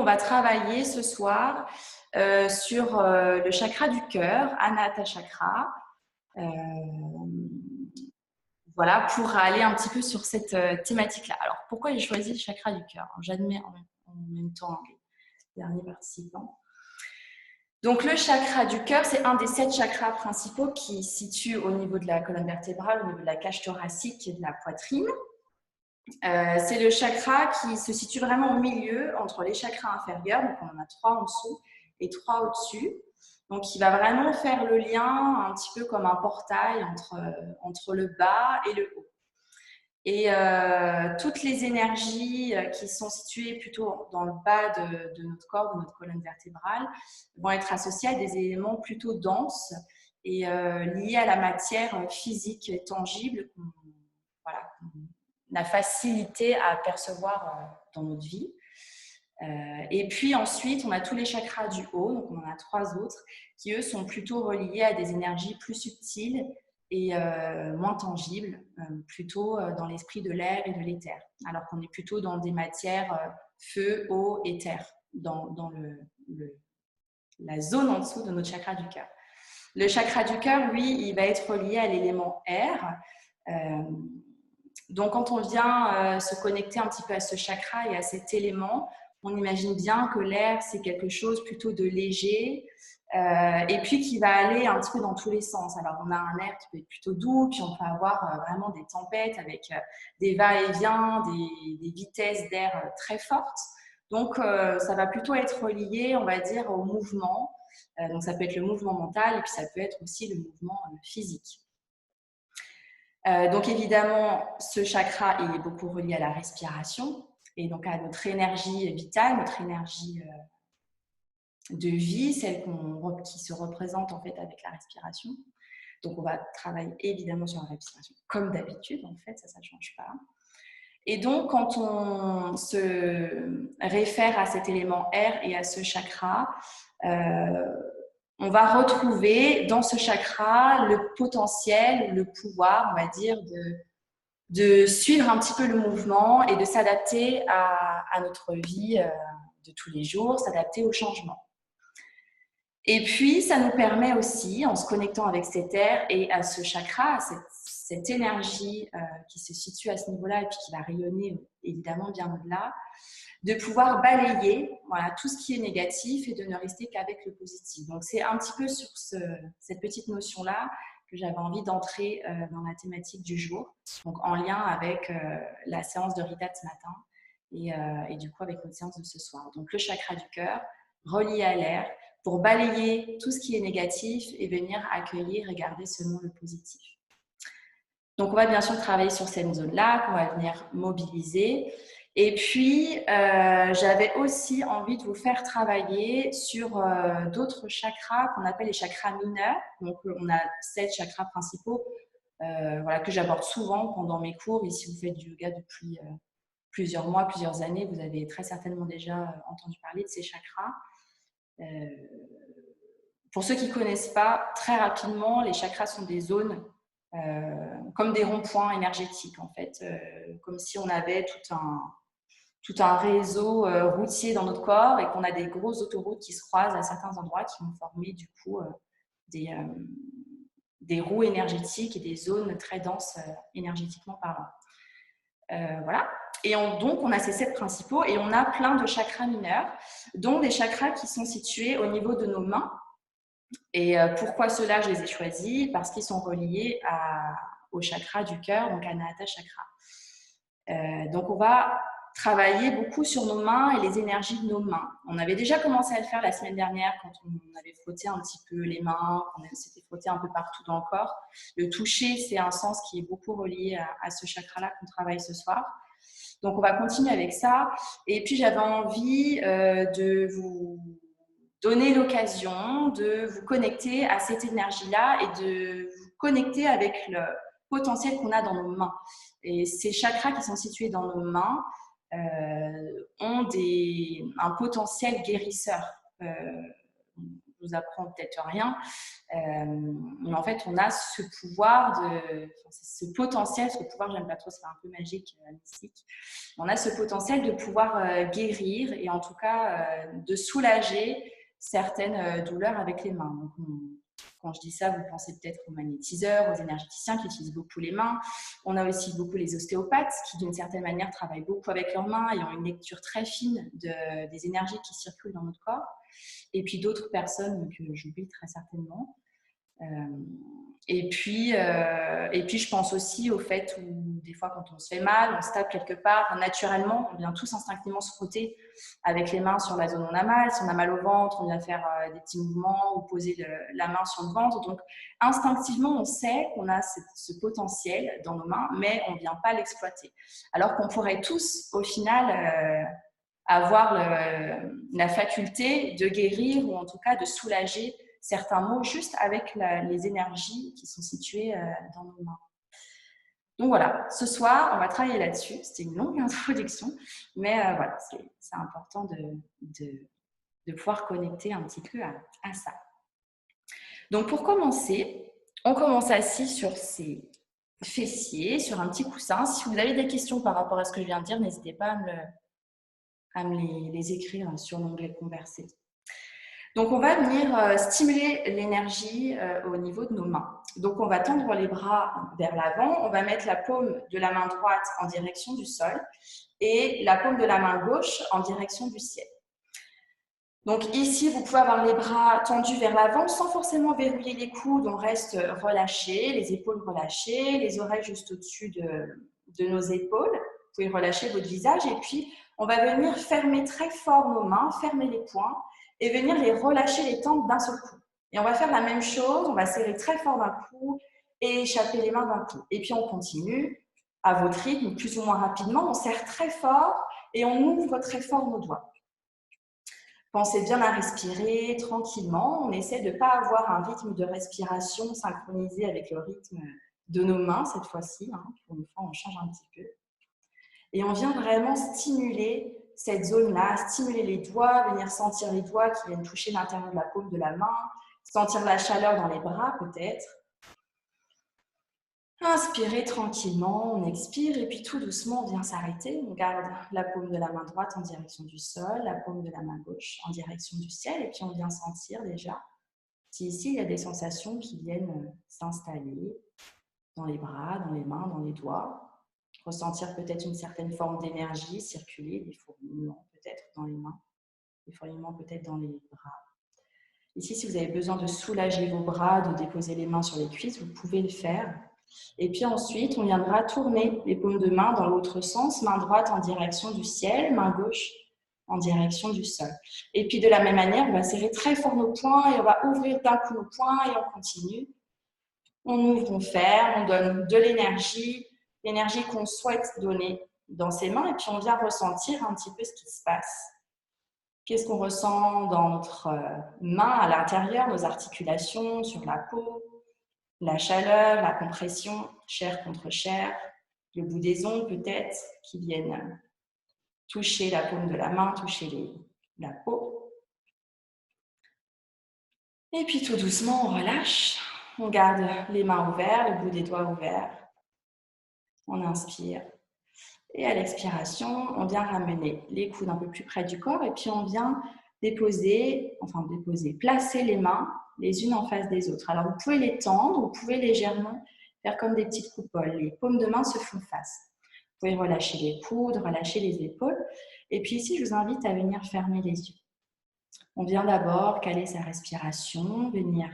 On va travailler ce soir sur le chakra du cœur, Anahata Chakra. Voilà, pour aller un petit peu sur cette thématique-là. Alors, pourquoi j'ai choisi le chakra du cœur? J'admets en même temps les derniers participants. Donc, le chakra du cœur, c'est un des 7 chakras principaux qui se situe au niveau de la colonne vertébrale, au niveau de la cage thoracique et de la poitrine. C'est le chakra qui se situe vraiment au milieu entre les chakras inférieurs, donc on en a 3 en dessous et 3 au-dessus. Donc il va vraiment faire le lien un petit peu comme un portail entre le bas et le haut. Et toutes les énergies qui sont situées plutôt dans le bas de notre corps, de notre colonne vertébrale, vont être associées à des éléments plutôt denses et liés à la matière physique et tangible qu'on a facilité à percevoir dans notre vie. Et puis ensuite, on a tous les chakras du haut, donc on en a 3 autres, qui eux sont plutôt reliés à des énergies plus subtiles et moins tangibles, plutôt dans l'esprit de l'air et de l'éther, alors qu'on est plutôt dans des matières feu, eau et terre, dans la zone en dessous de notre chakra du cœur. Le chakra du cœur, lui, il va être relié à l'élément air. Donc, quand on vient se connecter un petit peu à ce chakra et à cet élément, on imagine bien que l'air, c'est quelque chose plutôt de léger et puis qui va aller un petit peu dans tous les sens. Alors, on a un air qui peut être plutôt doux, puis on peut avoir vraiment des tempêtes avec des va-et-vient, des vitesses d'air très fortes. Donc, ça va plutôt être relié, on va dire, au mouvement. Donc, ça peut être le mouvement mental et puis ça peut être aussi le mouvement physique. Donc évidemment, ce chakra il est beaucoup relié à la respiration et donc à notre énergie vitale, notre énergie de vie, celle qui se représente en fait avec la respiration. Donc on va travailler évidemment sur la respiration comme d'habitude, en fait, ça ne change pas. Et donc quand on se réfère à cet élément air et à ce chakra, on va retrouver dans ce chakra le potentiel, le pouvoir, on va dire, de suivre un petit peu le mouvement et de s'adapter à notre vie de tous les jours, s'adapter au changement. Et puis, ça nous permet aussi, en se connectant avec cet air et à ce chakra, à cette énergie qui se situe à ce niveau-là et puis qui va rayonner évidemment bien au-delà, de pouvoir balayer tout ce qui est négatif et de ne rester qu'avec le positif. Donc, c'est un petit peu sur cette petite notion-là que j'avais envie d'entrer dans la thématique du jour, donc en lien avec la séance de Rita de ce matin et du coup avec notre séance de ce soir. Donc, le chakra du cœur, relié à l'air, pour balayer tout ce qui est négatif et venir accueillir et garder seulement le positif. Donc, on va bien sûr travailler sur cette zone-là, qu'on va venir mobiliser. Et puis, j'avais aussi envie de vous faire travailler sur d'autres chakras qu'on appelle les chakras mineurs. Donc, on a 7 chakras principaux que j'aborde souvent pendant mes cours. Et si vous faites du yoga depuis plusieurs mois, plusieurs années, vous avez très certainement déjà entendu parler de ces chakras. Pour ceux qui ne connaissent pas, très rapidement, les chakras sont des zones comme des ronds-points énergétiques, en fait, comme si on avait tout un réseau routier dans notre corps et qu'on a des grosses autoroutes qui se croisent à certains endroits qui vont former du coup des roues énergétiques et des zones très denses énergétiquement parlant. Voilà. Et donc, on a ces 7 principaux et on a plein de chakras mineurs, dont des chakras qui sont situés au niveau de nos mains. Et pourquoi ceux-là, je les ai choisis? Parce qu'ils sont reliés au chakra du cœur, donc Anahata Chakra. Donc, on va travailler beaucoup sur nos mains et les énergies de nos mains. On avait déjà commencé à le faire la semaine dernière quand on avait frotté un petit peu les mains, qu'on s'était frotté un peu partout dans le corps. Le toucher, c'est un sens qui est beaucoup relié à ce chakra-là qu'on travaille ce soir. Donc, on va continuer avec ça. Et puis, j'avais envie de vous donner l'occasion de vous connecter à cette énergie-là et de vous connecter avec le potentiel qu'on a dans nos mains. Et ces chakras qui sont situés dans nos mains ont un potentiel guérisseur. nous apprend peut-être rien. Mais en fait, on a ce pouvoir, ce potentiel, parce que le pouvoir, j'aime pas trop, c'est un peu magique, mystique. On a ce potentiel de pouvoir guérir et en tout cas de soulager certaines douleurs avec les mains. Donc, quand je dis ça, vous pensez peut-être aux magnétiseurs, aux énergéticiens qui utilisent beaucoup les mains. On a aussi beaucoup les ostéopathes qui, d'une certaine manière, travaillent beaucoup avec leurs mains et ont une lecture très fine des énergies qui circulent dans notre corps. Et puis d'autres personnes que j'oublie très certainement. Et puis, je pense aussi au fait où des fois, quand on se fait mal, on se tape quelque part, naturellement, on vient tous instinctivement se frotter avec les mains sur la zone où on a mal. Si on a mal au ventre, on vient faire des petits mouvements ou poser la main sur le ventre. Donc, instinctivement, on sait qu'on a ce potentiel dans nos mains, mais on ne vient pas l'exploiter. Alors qu'on pourrait tous, au final, avoir la faculté de guérir ou en tout cas de soulager certains maux juste avec les énergies qui sont situées dans nos mains. Donc voilà, ce soir, on va travailler là-dessus. C'était une longue introduction, mais voilà, c'est important de pouvoir connecter un petit peu à ça. Donc pour commencer, on commence assis sur ses fessiers, sur un petit coussin. Si vous avez des questions par rapport à ce que je viens de dire, n'hésitez pas à me les écrire sur l'onglet « Converser ». Donc, on va venir stimuler l'énergie au niveau de nos mains. Donc, on va tendre les bras vers l'avant. On va mettre la paume de la main droite en direction du sol et la paume de la main gauche en direction du ciel. Donc, ici, vous pouvez avoir les bras tendus vers l'avant sans forcément verrouiller les coudes. On reste relâché, les épaules relâchées, les oreilles juste au-dessus de nos épaules. Vous pouvez relâcher votre visage et puis on va venir fermer très fort nos mains, fermer les poings et venir les relâcher, les tendre d'un seul coup. Et on va faire la même chose, on va serrer très fort d'un coup et échapper les mains d'un coup. Et puis on continue à votre rythme, plus ou moins rapidement. On serre très fort et on ouvre très fort nos doigts. Pensez bien à respirer tranquillement. On essaie de ne pas avoir un rythme de respiration synchronisé avec le rythme de nos mains cette fois-ci. Pour une fois, on change un petit peu. Et on vient vraiment stimuler cette zone-là, stimuler les doigts, venir sentir les doigts qui viennent toucher l'intérieur de la paume de la main, sentir la chaleur dans les bras peut-être. Inspirez tranquillement, on expire et puis tout doucement, on vient s'arrêter. On garde la paume de la main droite en direction du sol, la paume de la main gauche en direction du ciel et puis on vient sentir déjà si ici il y a des sensations qui viennent s'installer dans les bras, dans les mains, dans les doigts. Ressentir peut-être une certaine forme d'énergie circuler, des fourmillements peut-être dans les mains, des fourmillements peut-être dans les bras. Ici, si vous avez besoin de soulager vos bras, de déposer les mains sur les cuisses, vous pouvez le faire. Et puis ensuite, on viendra tourner les paumes de main dans l'autre sens, main droite en direction du ciel, main gauche en direction du sol. Et puis de la même manière, on va serrer très fort nos poings et on va ouvrir d'un coup nos poings et on continue. On ouvre, on ferme, on donne de l'énergie qu'on souhaite donner dans ses mains et puis on vient ressentir un petit peu ce qui se passe. Qu'est-ce qu'on ressent dans notre main à l'intérieur, nos articulations, sur la peau, la chaleur, la compression, chair contre chair, le bout des ongles peut-être qui viennent toucher la paume de la main, toucher la peau. Et puis tout doucement, on relâche. On garde les mains ouvertes, le bout des doigts ouverts. On inspire. Et à l'expiration, on vient ramener les coudes un peu plus près du corps et puis on vient placer les mains les unes en face des autres. Alors vous pouvez les tendre, vous pouvez légèrement faire comme des petites coupoles. Les paumes de main se font face. Vous pouvez relâcher les coudes, relâcher les épaules. Et puis ici, je vous invite à venir fermer les yeux. On vient d'abord caler sa respiration, venir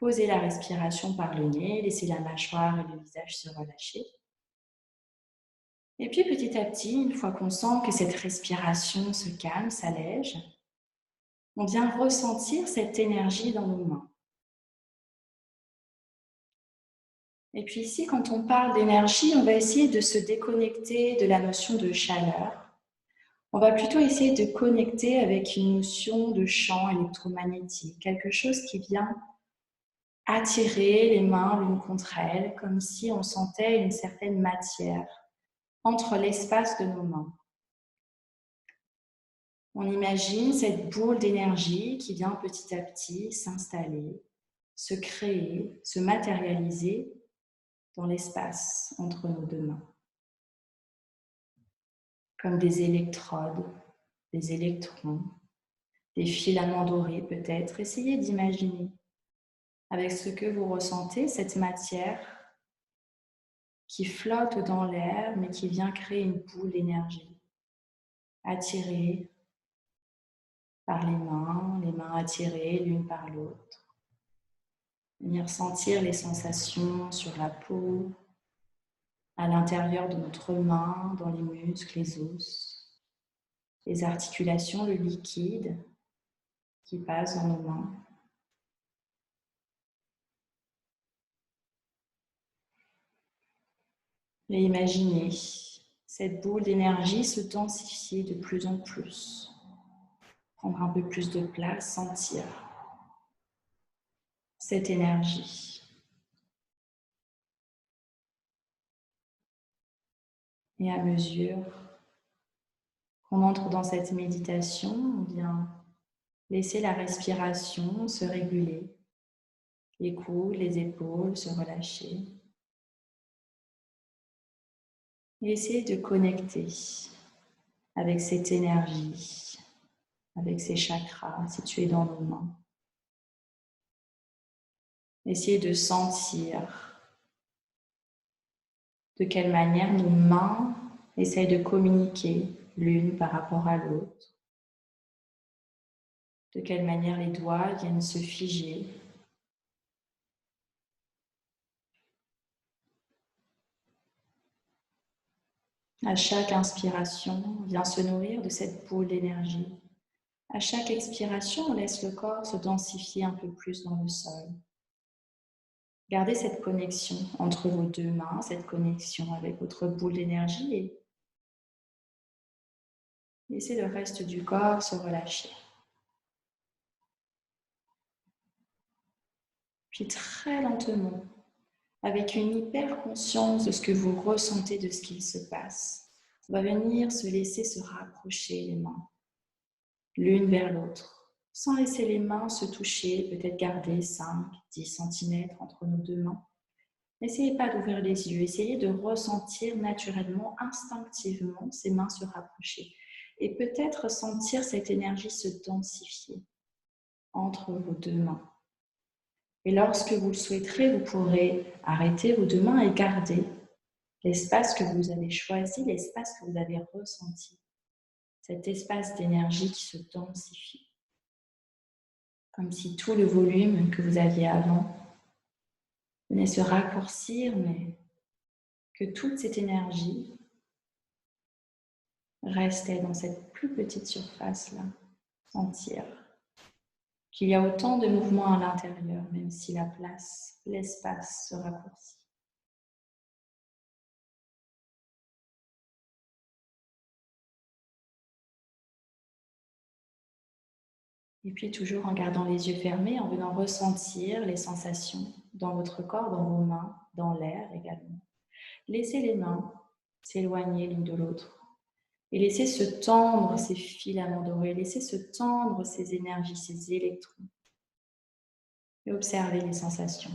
poser la respiration par le nez, laisser la mâchoire et le visage se relâcher. Et puis petit à petit, une fois qu'on sent que cette respiration se calme, s'allège, on vient ressentir cette énergie dans nos mains. Et puis ici, quand on parle d'énergie, on va essayer de se déconnecter de la notion de chaleur. On va plutôt essayer de connecter avec une notion de champ électromagnétique, quelque chose qui vient attirer les mains l'une contre elles, comme si on sentait une certaine matière entre l'espace de nos mains. On imagine cette boule d'énergie qui vient petit à petit s'installer, se créer, se matérialiser dans l'espace entre nos deux mains. Comme des électrodes, des électrons, des filaments dorés peut-être. Essayez d'imaginer avec ce que vous ressentez, cette matière qui flotte dans l'air mais qui vient créer une boule d'énergie, attirée par les mains attirées l'une par l'autre. Venir sentir les sensations sur la peau, à l'intérieur de notre main, dans les muscles, les os, les articulations, le liquide qui passe dans nos mains. Et imaginez cette boule d'énergie se densifier de plus en plus, prendre un peu plus de place, sentir cette énergie. Et à mesure qu'on entre dans cette méditation, on vient laisser la respiration se réguler, les coudes, les épaules se relâcher. Et essayer de connecter avec cette énergie, avec ces chakras situés dans nos mains. Essayez de sentir de quelle manière nos mains essayent de communiquer l'une par rapport à l'autre. De quelle manière les doigts viennent se figer. À chaque inspiration, on vient se nourrir de cette boule d'énergie. À chaque expiration, on laisse le corps se densifier un peu plus dans le sol. Gardez cette connexion entre vos deux mains, cette connexion avec votre boule d'énergie et laissez le reste du corps se relâcher. Puis très lentement, avec une hyper conscience de ce que vous ressentez, de ce qu'il se passe, on va venir se laisser se rapprocher les mains, l'une vers l'autre, sans laisser les mains se toucher, peut-être garder 5-10 cm entre nos deux mains. N'essayez pas d'ouvrir les yeux, essayez de ressentir naturellement, instinctivement, ces mains se rapprocher. Et peut-être sentir cette énergie se densifier entre vos deux mains. Et lorsque vous le souhaiterez, vous pourrez arrêter vos deux mains et garder l'espace que vous avez choisi, l'espace que vous avez ressenti. Cet espace d'énergie qui se densifie. Comme si tout le volume que vous aviez avant venait se raccourcir, mais que toute cette énergie restait dans cette plus petite surface-là. Sentir qu'il y a autant de mouvements à l'intérieur, même si la place, l'espace se raccourcit. Et puis toujours en gardant les yeux fermés, en venant ressentir les sensations dans votre corps, dans vos mains, dans l'air également. Laissez les mains s'éloigner l'une de l'autre et laissez se tendre ces filaments dorés, laissez se tendre ces énergies, ces électrons. Et observez les sensations.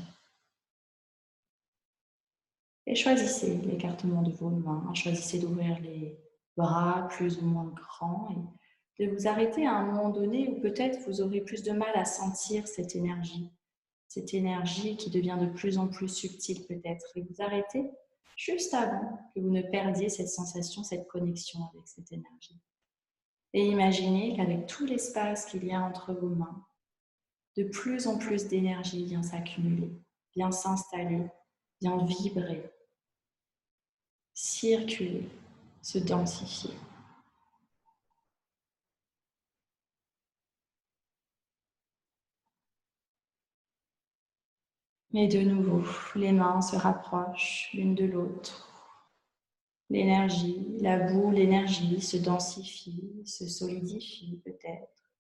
Et choisissez l'écartement de vos mains, choisissez d'ouvrir les bras plus ou moins grands et de vous arrêter à un moment donné où peut-être vous aurez plus de mal à sentir cette énergie qui devient de plus en plus subtile peut-être, et vous arrêtez juste avant que vous ne perdiez cette sensation, cette connexion avec cette énergie. Et imaginez qu'avec tout l'espace qu'il y a entre vos mains, de plus en plus d'énergie vient s'accumuler, vient s'installer, vient vibrer, circuler, se densifier. Et de nouveau, les mains se rapprochent l'une de l'autre. L'énergie, la boule, l'énergie se densifie, se solidifie peut-être,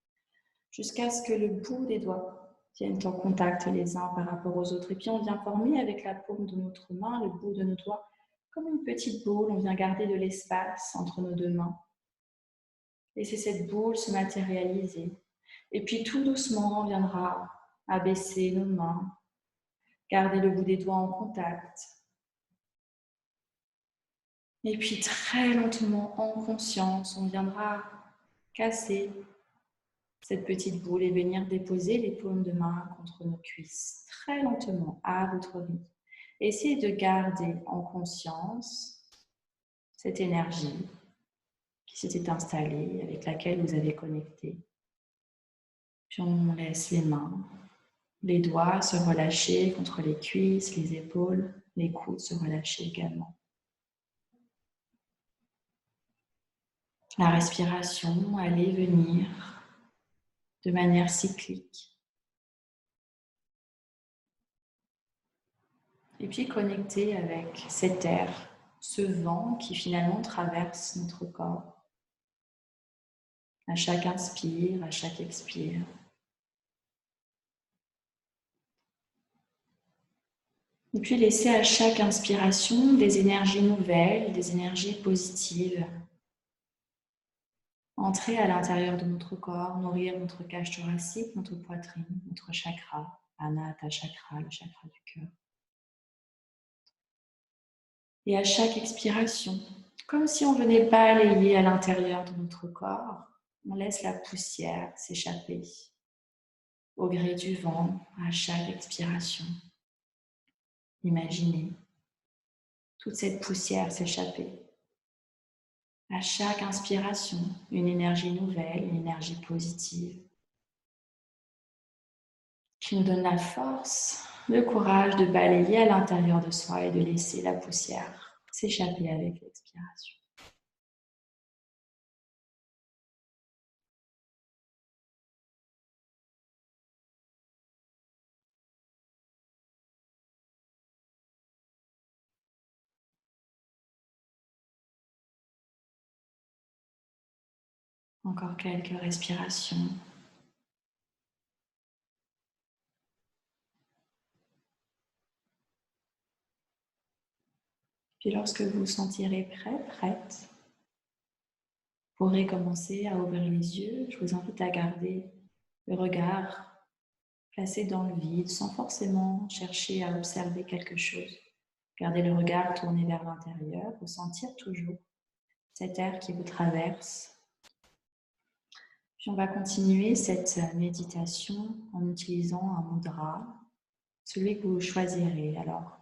jusqu'à ce que le bout des doigts viennent en contact les uns par rapport aux autres. Et puis on vient former avec la paume de notre main, le bout de nos doigts, comme une petite boule. On vient garder de l'espace entre nos deux mains. Laissez cette boule se matérialiser. Et puis tout doucement, on viendra abaisser nos mains. Gardez le bout des doigts en contact. Et puis très lentement, en conscience, on viendra casser cette petite boule et venir déposer les paumes de main contre nos cuisses. Très lentement, à votre rythme. Essayez de garder en conscience cette énergie qui s'était installée, avec laquelle vous avez connecté. Puis on laisse les mains, les doigts se relâcher contre les cuisses, les épaules, les coudes se relâcher également. La respiration, aller, venir de manière cyclique. Et puis connecter avec cet air, ce vent qui finalement traverse notre corps. À chaque inspire, à chaque expire. Et puis laisser à chaque inspiration des énergies nouvelles, des énergies positives entrer à l'intérieur de notre corps, nourrir notre cage thoracique, notre poitrine, notre chakra, Anahata chakra, le chakra du cœur. Et à chaque expiration, comme si on venait balayer à l'intérieur de notre corps, on laisse la poussière s'échapper au gré du vent à chaque expiration. Imaginez toute cette poussière s'échapper. À chaque inspiration, une énergie nouvelle, une énergie positive qui nous donne la force, le courage de balayer à l'intérieur de soi et de laisser la poussière s'échapper avec l'expiration. Encore quelques respirations. Puis lorsque vous vous sentirez prêt, prête, vous pourrez commencer à ouvrir les yeux. Je vous invite à garder le regard placé dans le vide sans forcément chercher à observer quelque chose. Gardez le regard tourné vers l'intérieur, ressentir toujours cet air qui vous traverse. Puis on va continuer cette méditation en utilisant un mudra, celui que vous choisirez. Alors,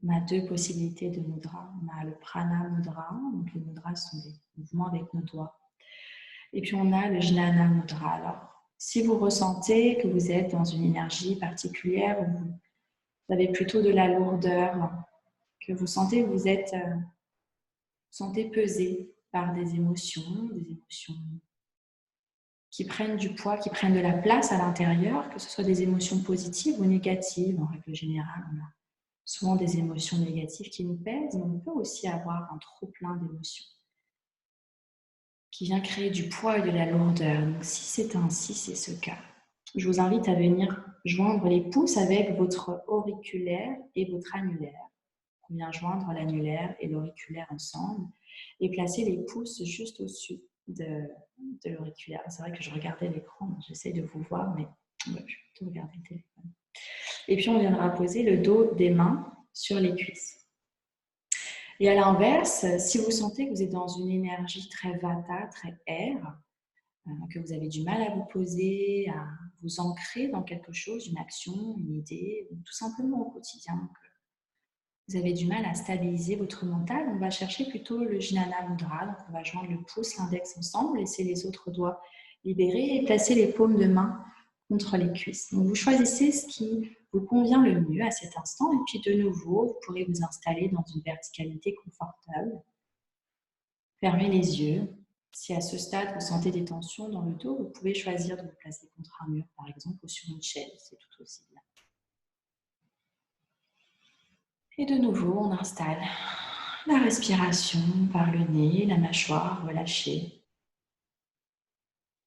on a deux possibilités de mudra. On a le prana mudra, donc les mudras sont des mouvements avec nos doigts. Et puis on a le jnana mudra. Alors, si vous ressentez que vous êtes dans une énergie particulière, où vous avez plutôt de la lourdeur, que vous sentez que vous êtes sentez pesé par des émotions qui prennent du poids, qui prennent de la place à l'intérieur, que ce soit des émotions positives ou négatives. En règle générale, on a souvent des émotions négatives qui nous pèsent, mais on peut aussi avoir un trop-plein d'émotions qui vient créer du poids et de la lourdeur. Donc si c'est ainsi, c'est ce cas. Je vous invite à venir joindre les pouces avec votre auriculaire et votre annulaire. On vient joindre l'annulaire et l'auriculaire ensemble et placer les pouces juste au-dessus de l'auriculaire. C'est vrai que je regardais l'écran, j'essaie de vous voir, mais ouais, je vais plutôt regarder le téléphone. Et puis on viendra poser le dos des mains sur les cuisses. Et à l'inverse, si vous sentez que vous êtes dans une énergie très vata, très air, que vous avez du mal à vous poser, à vous ancrer dans quelque chose, une action, une idée, ou tout simplement au quotidien, que vous avez du mal à stabiliser votre mental, on va chercher plutôt le Jnana Mudra. Donc on va joindre le pouce, l'index ensemble, laisser les autres doigts libérés et placer les paumes de main contre les cuisses. Donc vous choisissez ce qui vous convient le mieux à cet instant. Et puis de nouveau, vous pourrez vous installer dans une verticalité confortable. Fermez les yeux. Si à ce stade, vous sentez des tensions dans le dos, vous pouvez choisir de vous placer contre un mur, par exemple, ou sur une chaise. C'est tout aussi bien. Et de nouveau, on installe la respiration par le nez, la mâchoire relâchée.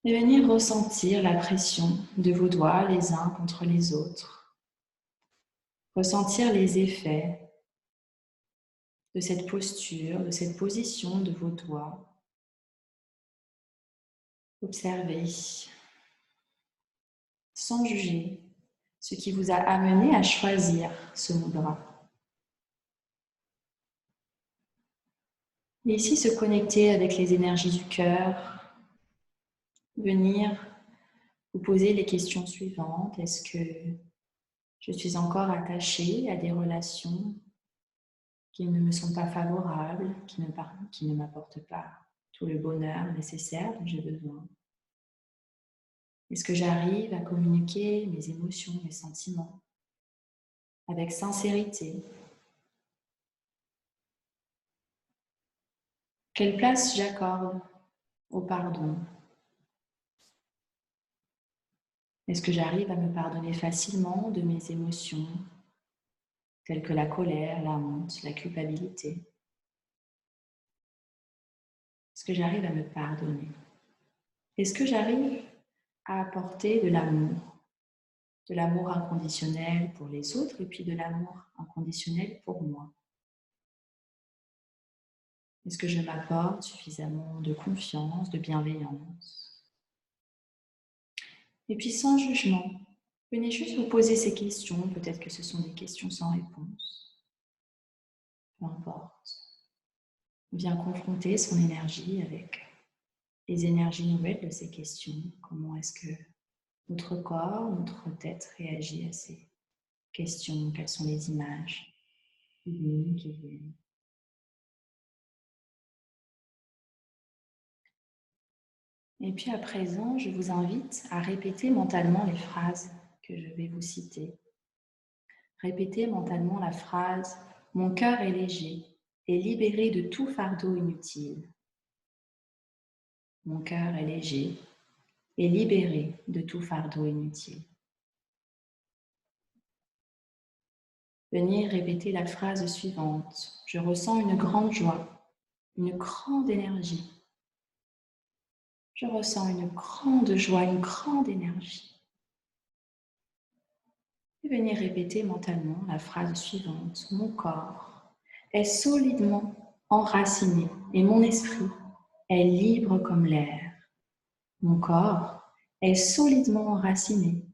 Et venir ressentir la pression de vos doigts les uns contre les autres. Ressentir les effets de cette posture, de cette position de vos doigts Observez, sans juger, ce qui vous a amené à choisir ce mudra. Et ici, se connecter avec les énergies du cœur, venir vous poser les questions suivantes. Est-ce que je suis encore attachée à des relations qui ne me sont pas favorables, qui ne m'apportent pas tout le bonheur nécessaire dont j'ai besoin? Est-ce que j'arrive à communiquer mes émotions, mes sentiments avec sincérité? Quelle place j'accorde au pardon? Est-ce que j'arrive à me pardonner facilement de mes émotions telles que la colère, la honte, la culpabilité? Est-ce que j'arrive à me pardonner? Est-ce que j'arrive à apporter de l'amour inconditionnel pour les autres et puis de l'amour inconditionnel pour moi? Est-ce que je m'apporte suffisamment de confiance, de bienveillance? Et puis sans jugement, venez juste vous poser ces questions. Peut-être que ce sont des questions sans réponse. Peu importe. Viens confronter son énergie avec les énergies nouvelles de ces questions. Comment est-ce que notre corps, notre tête réagit à ces questions? Quelles sont les images qui viennent? Et puis à présent, je vous invite à répéter mentalement les phrases que je vais vous citer. Répétez mentalement la phrase « Mon cœur est léger et libéré de tout fardeau inutile ». Mon cœur est léger et libéré de tout fardeau inutile. Venez répéter la phrase suivante. Je ressens une grande joie, une grande énergie. Je ressens une grande joie, une grande énergie. Et venez répéter mentalement la phrase suivante. Mon corps est solidement enraciné et mon esprit est libre comme l'air. Mon corps est solidement enraciné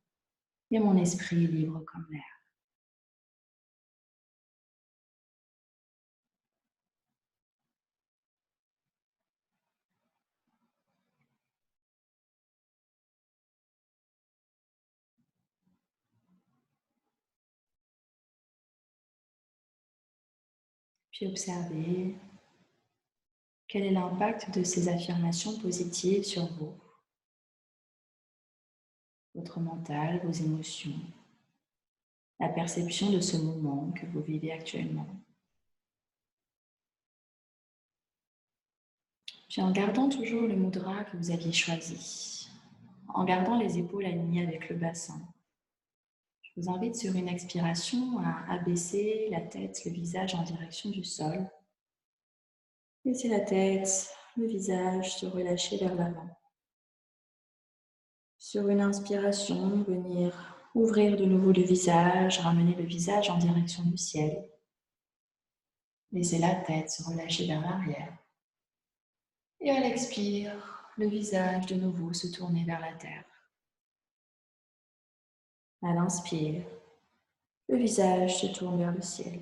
et mon esprit est libre comme l'air. Puis observez quel est l'impact de ces affirmations positives sur vous, votre mental, vos émotions, la perception de ce moment que vous vivez actuellement. Puis en gardant toujours le mudra que vous aviez choisi, en gardant les épaules alignées avec le bassin, je vous invite sur une expiration à abaisser la tête, le visage en direction du sol. Laissez la tête, le visage se relâcher vers l'avant. Sur une inspiration, venir ouvrir de nouveau le visage, ramener le visage en direction du ciel. Laissez la tête se relâcher vers l'arrière. Et à l'expire, le visage de nouveau se tourner vers la terre. À l'inspire, le visage se tourne vers le ciel.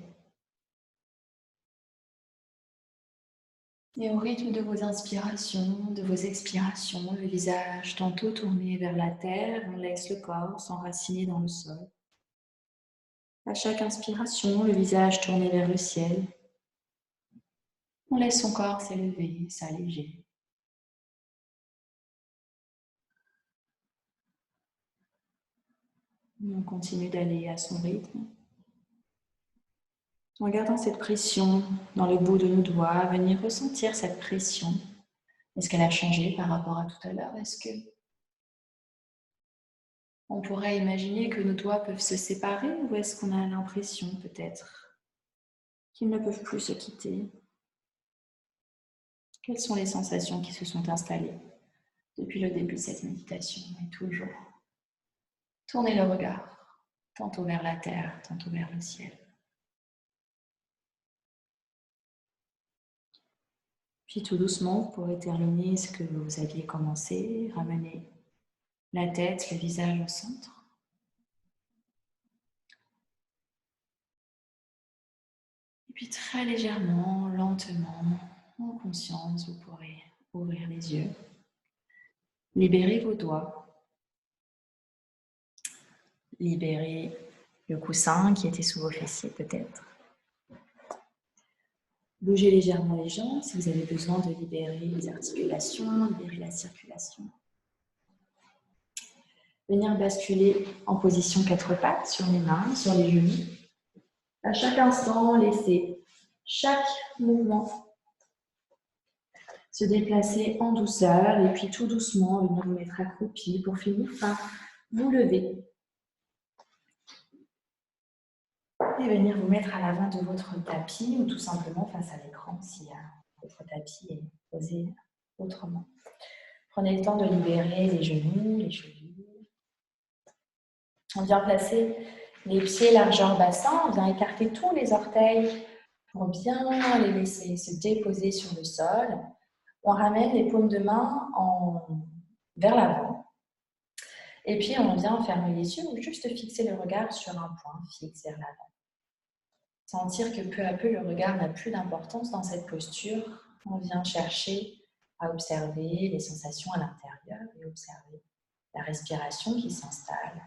Et au rythme de vos inspirations, de vos expirations, le visage tantôt tourné vers la terre, on laisse le corps s'enraciner dans le sol. À chaque inspiration, le visage tourné vers le ciel, on laisse son corps s'élever, s'alléger. On continue d'aller à son rythme. En gardant cette pression dans le bout de nos doigts, venir ressentir cette pression. Est-ce qu'elle a changé par rapport à tout à l'heure? Est-ce que on pourrait imaginer que nos doigts peuvent se séparer ou est-ce qu'on a l'impression peut-être qu'ils ne peuvent plus se quitter? Quelles sont les sensations qui se sont installées depuis le début de cette méditation? Et toujours tournez le regard, tantôt vers la terre, tantôt vers le ciel. Puis tout doucement, vous pourrez terminer ce que vous aviez commencé, ramener la tête, le visage au centre. Et puis très légèrement, lentement, en conscience, vous pourrez ouvrir les yeux. Libérez vos doigts. Libérez le coussin qui était sous vos fessiers peut-être. Bougez légèrement les jambes si vous avez besoin de libérer les articulations, libérer la circulation. Venir basculer en position 4 pattes sur les mains, sur les genoux. À chaque instant, laissez chaque mouvement se déplacer en douceur et puis tout doucement venir vous mettre accroupi pour finir par vous lever et venir vous mettre à l'avant de votre tapis ou tout simplement face à l'écran si votre tapis est posé autrement. Prenez le temps de libérer les genoux, les chevilles. On vient placer les pieds largeur bassin, on vient écarter tous les orteils pour bien les laisser se déposer sur le sol. On ramène les paumes de main vers l'avant. Et puis, on vient fermer les yeux ou juste fixer le regard sur un point fixe vers l'avant. Sentir que peu à peu, le regard n'a plus d'importance dans cette posture. On vient chercher à observer les sensations à l'intérieur et observer la respiration qui s'installe.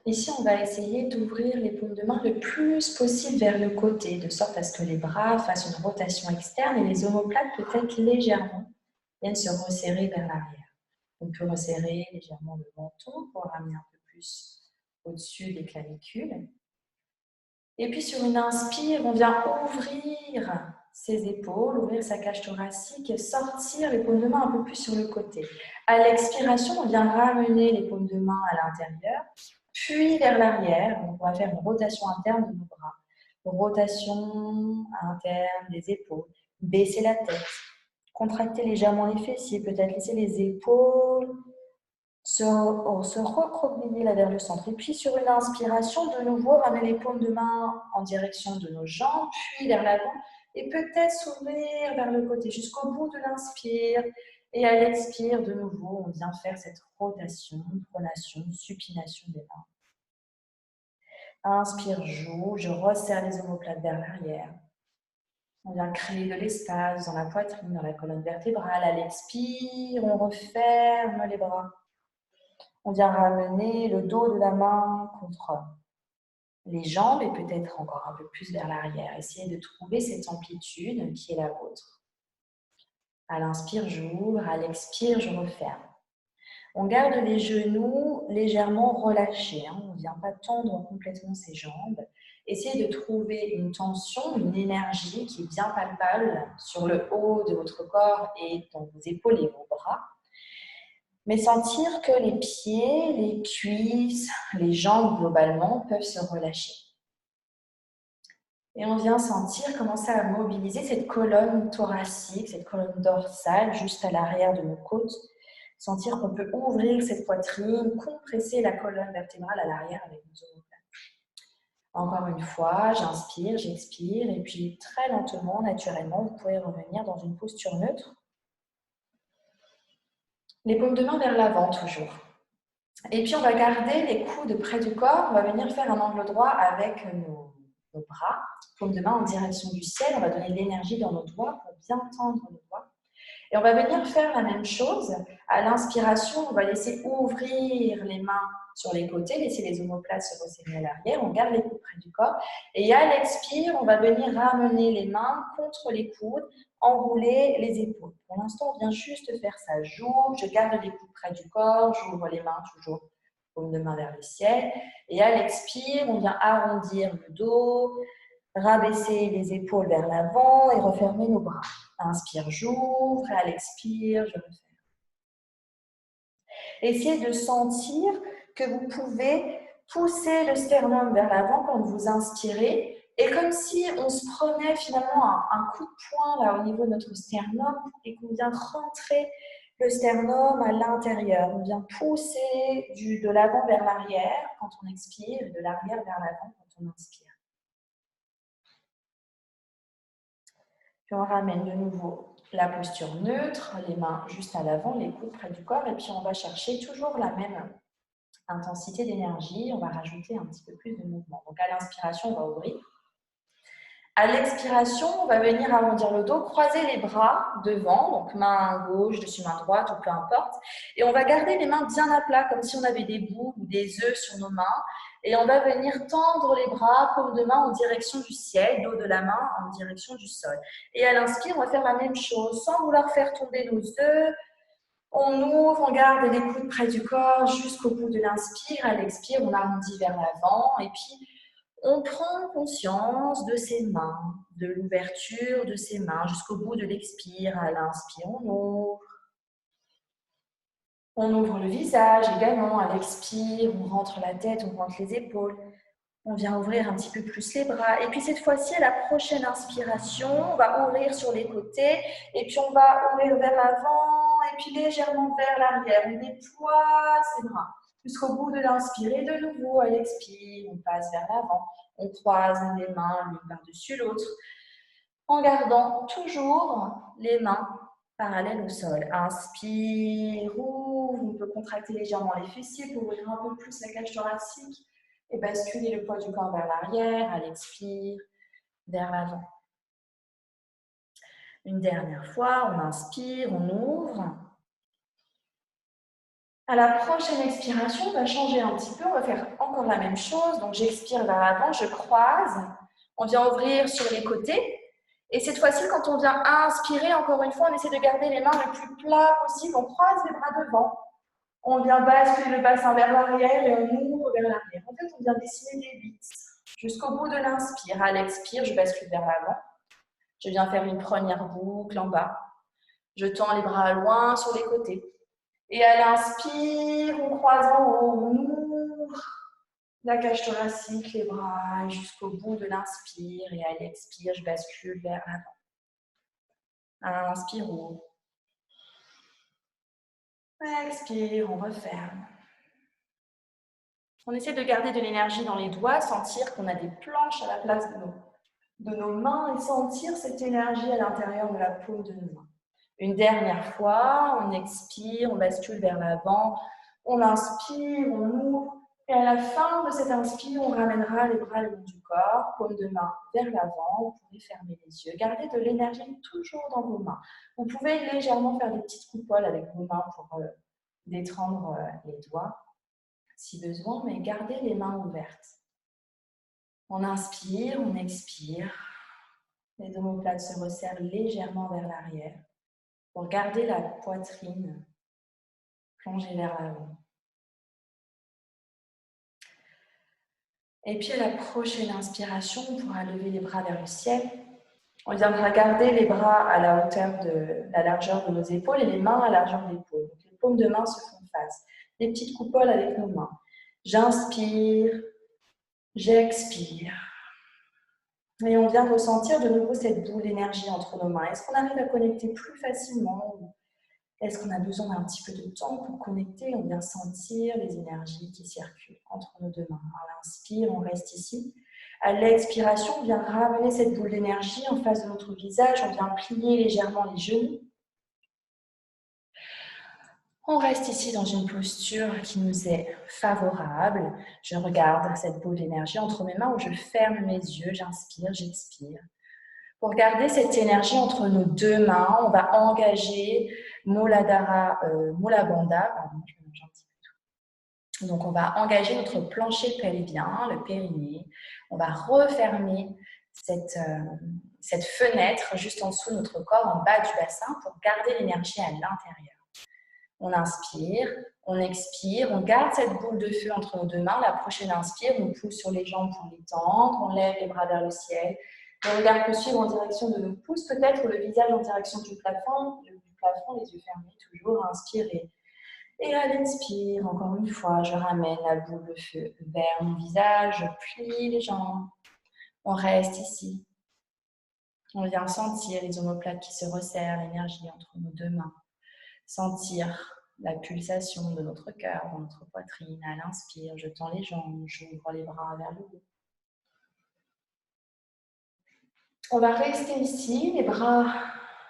Ici, on va essayer d'ouvrir les paumes de main le plus possible vers le côté, de sorte à ce que les bras fassent une rotation externe et les omoplates, peut-être légèrement, viennent se resserrer vers l'arrière. On peut resserrer légèrement le menton pour ramener un peu plus au-dessus des clavicules. Et puis sur une inspire, on vient ouvrir ses épaules, ouvrir sa cage thoracique et sortir les paumes de main un peu plus sur le côté. À l'expiration, on vient ramener les paumes de main à l'intérieur, puis vers l'arrière. On va faire une rotation interne de nos bras. Une rotation interne des épaules. Baisser la tête. Contracter légèrement les fessiers. Peut-être laisser les épaules se recroqueviller là vers le centre. Et puis sur une inspiration, de nouveau, ramener les paumes de main en direction de nos jambes, puis vers l'avant. Et peut-être s'ouvrir vers le côté jusqu'au bout de l'inspire. Et à l'expire, de nouveau, on vient faire cette rotation, pronation, supination des mains. Inspire, j'ouvre, je resserre les omoplates vers l'arrière. On vient créer de l'espace dans la poitrine, dans la colonne vertébrale. À l'expire, on referme les bras. On vient ramener le dos de la main contre les jambes et peut-être encore un peu plus vers l'arrière. Essayez de trouver cette amplitude qui est la vôtre. À l'inspire, j'ouvre. À l'expire, je referme. On garde les genoux légèrement relâchés. On ne vient pas tendre complètement ses jambes. Essayez de trouver une tension, une énergie qui est bien palpable sur le haut de votre corps et dans vos épaules et vos bras. Mais sentir que les pieds, les cuisses, les jambes globalement peuvent se relâcher. Et on vient sentir, commencer à mobiliser cette colonne thoracique, cette colonne dorsale juste à l'arrière de nos côtes. Sentir qu'on peut ouvrir cette poitrine, compresser la colonne vertébrale à l'arrière avec nos omoplates. Encore une fois, j'inspire, j'expire et puis très lentement, naturellement, vous pouvez revenir dans une posture neutre. Les paumes de main vers l'avant toujours. Et puis on va garder les coudes près du corps, on va venir faire un angle droit avec nos bras, paumes de main en direction du ciel, on va donner de l'énergie dans nos doigts pour bien tendre nos doigts. Et on va venir faire la même chose. À l'inspiration, on va laisser ouvrir les mains sur les côtés, laisser les omoplates se resserrer à l'arrière, on garde les coudes près du corps. Et à l'expire, on va venir ramener les mains contre les coudes, enrouler les épaules. Pour l'instant, on vient juste faire ça. J'ouvre, je garde les coudes près du corps, j'ouvre les mains toujours, paume de main vers le ciel. Et à l'expire, on vient arrondir le dos, rabaisser les épaules vers l'avant et refermer nos bras. Inspire, j'ouvre, et à l'expire, je referme. Essayez de sentir que vous pouvez pousser le sternum vers l'avant quand vous inspirez et comme si on se prenait finalement un coup de poing là au niveau de notre sternum et qu'on vient rentrer le sternum à l'intérieur. On vient pousser de l'avant vers l'arrière quand on expire et de l'arrière vers l'avant quand on inspire. Puis on ramène de nouveau la posture neutre, les mains juste à l'avant, les coudes près du corps. Et puis on va chercher toujours la même intensité d'énergie. On va rajouter un petit peu plus de mouvement. Donc à l'inspiration, on va ouvrir. À l'expiration, on va venir arrondir le dos, croiser les bras devant, donc main gauche, dessus main droite, ou peu importe. Et on va garder les mains bien à plat, comme si on avait des boules ou des œufs sur nos mains. Et on va venir tendre les bras, paume de main en direction du ciel, dos de la main en direction du sol. Et à l'inspire, on va faire la même chose, sans vouloir faire tomber nos œufs. On ouvre, on garde les coudes près du corps jusqu'au bout de l'inspire. À l'expire, on arrondit vers l'avant. Et puis, on prend conscience de ses mains, de l'ouverture de ses mains jusqu'au bout de l'expire. À l'inspire, on ouvre. On ouvre le visage également. À l'expire, on rentre la tête, on rentre les épaules. On vient ouvrir un petit peu plus les bras. Et puis cette fois-ci, à la prochaine inspiration, on va ouvrir sur les côtés. Et puis on va ouvrir vers l'avant et puis légèrement vers l'arrière. On déploie ses bras jusqu'au bout de l'inspire. Et de nouveau, à l'expire, on passe vers l'avant. On croise les mains l'une par-dessus l'autre en gardant toujours les mains parallèles au sol. Inspire, ouvre. On peut contracter légèrement les fessiers pour ouvrir un peu plus la cage thoracique et basculer le poids du corps vers l'arrière. À l'expire, vers l'avant. Une dernière fois, on inspire, on ouvre. À la prochaine expiration, on va changer un petit peu. On va faire encore la même chose. Donc, j'expire vers l'avant, je croise. On vient ouvrir sur les côtés. Et cette fois-ci, quand on vient inspirer, encore une fois, on essaie de garder les mains le plus plat possible. On croise les bras devant. On vient basculer le bassin vers l'arrière et on ouvre vers l'arrière. En fait, on vient dessiner des 8 jusqu'au bout de l'inspire. À l'expire, je bascule vers l'avant. Je viens faire une première boucle en bas. Je tends les bras loin sur les côtés. Et à l'inspire, on croise en haut, on ouvre la cage thoracique, les bras jusqu'au bout de l'inspire. Et à l'expire, je bascule vers l'avant. Inspire, ouvre. Expire, on referme. On essaie de garder de l'énergie dans les doigts, sentir qu'on a des planches à la place de nos mains et sentir cette énergie à l'intérieur de la paume de nos mains. Une dernière fois, on expire, on bascule vers l'avant, on inspire, on ouvre. Et à la fin de cet inspire, on ramènera les bras le long du corps, paume de main vers l'avant. Vous pouvez fermer les yeux. Gardez de l'énergie toujours dans vos mains. Vous pouvez légèrement faire des petites coupoles avec vos mains pour détendre les doigts si besoin, mais gardez les mains ouvertes. On inspire, on expire. Les omoplates se resserrent légèrement vers l'arrière pour garder la poitrine plongée vers l'avant. Et puis à la prochaine inspiration, on pourra lever les bras vers le ciel. On viendra garder les bras à la hauteur de la largeur de nos épaules et les mains à la largeur de l'épaule. Les paumes de main se font face. Des petites coupoles avec nos mains. J'inspire, j'expire. Et on vient ressentir de nouveau cette boule d'énergie entre nos mains. Est-ce qu'on arrive à connecter plus facilement? Est-ce qu'on a besoin d'un petit peu de temps pour connecter? On vient sentir les énergies qui circulent entre nos deux mains. À l'inspire, on reste ici. À l'expiration, on vient ramener cette boule d'énergie en face de notre visage. On vient plier légèrement les genoux. On reste ici dans une posture qui nous est favorable. Je regarde cette boule d'énergie entre mes mains où je ferme mes yeux, j'inspire, j'expire. Pour garder cette énergie entre nos deux mains, on va engager Muladhara Bandha. Donc, on va engager notre plancher pelvien, le périnée. On va refermer cette fenêtre juste en dessous de notre corps, en bas du bassin, pour garder l'énergie à l'intérieur. On inspire, on expire, on garde cette boule de feu entre nos deux mains. La prochaine inspire, on pousse sur les jambes pour les tendre, on lève les bras vers le ciel. Le regard peut suivre en direction de nos pouces, peut-être le visage en direction du plafond, les yeux fermés toujours, inspirez. Et à l'expire, encore une fois, je ramène la boule de feu vers mon visage, je plie les jambes. On reste ici. On vient sentir les omoplates qui se resserrent, l'énergie entre nos deux mains. Sentir la pulsation de notre cœur dans notre poitrine. À l'inspire, je tends les jambes, j'ouvre les bras vers le haut. On va rester ici, les bras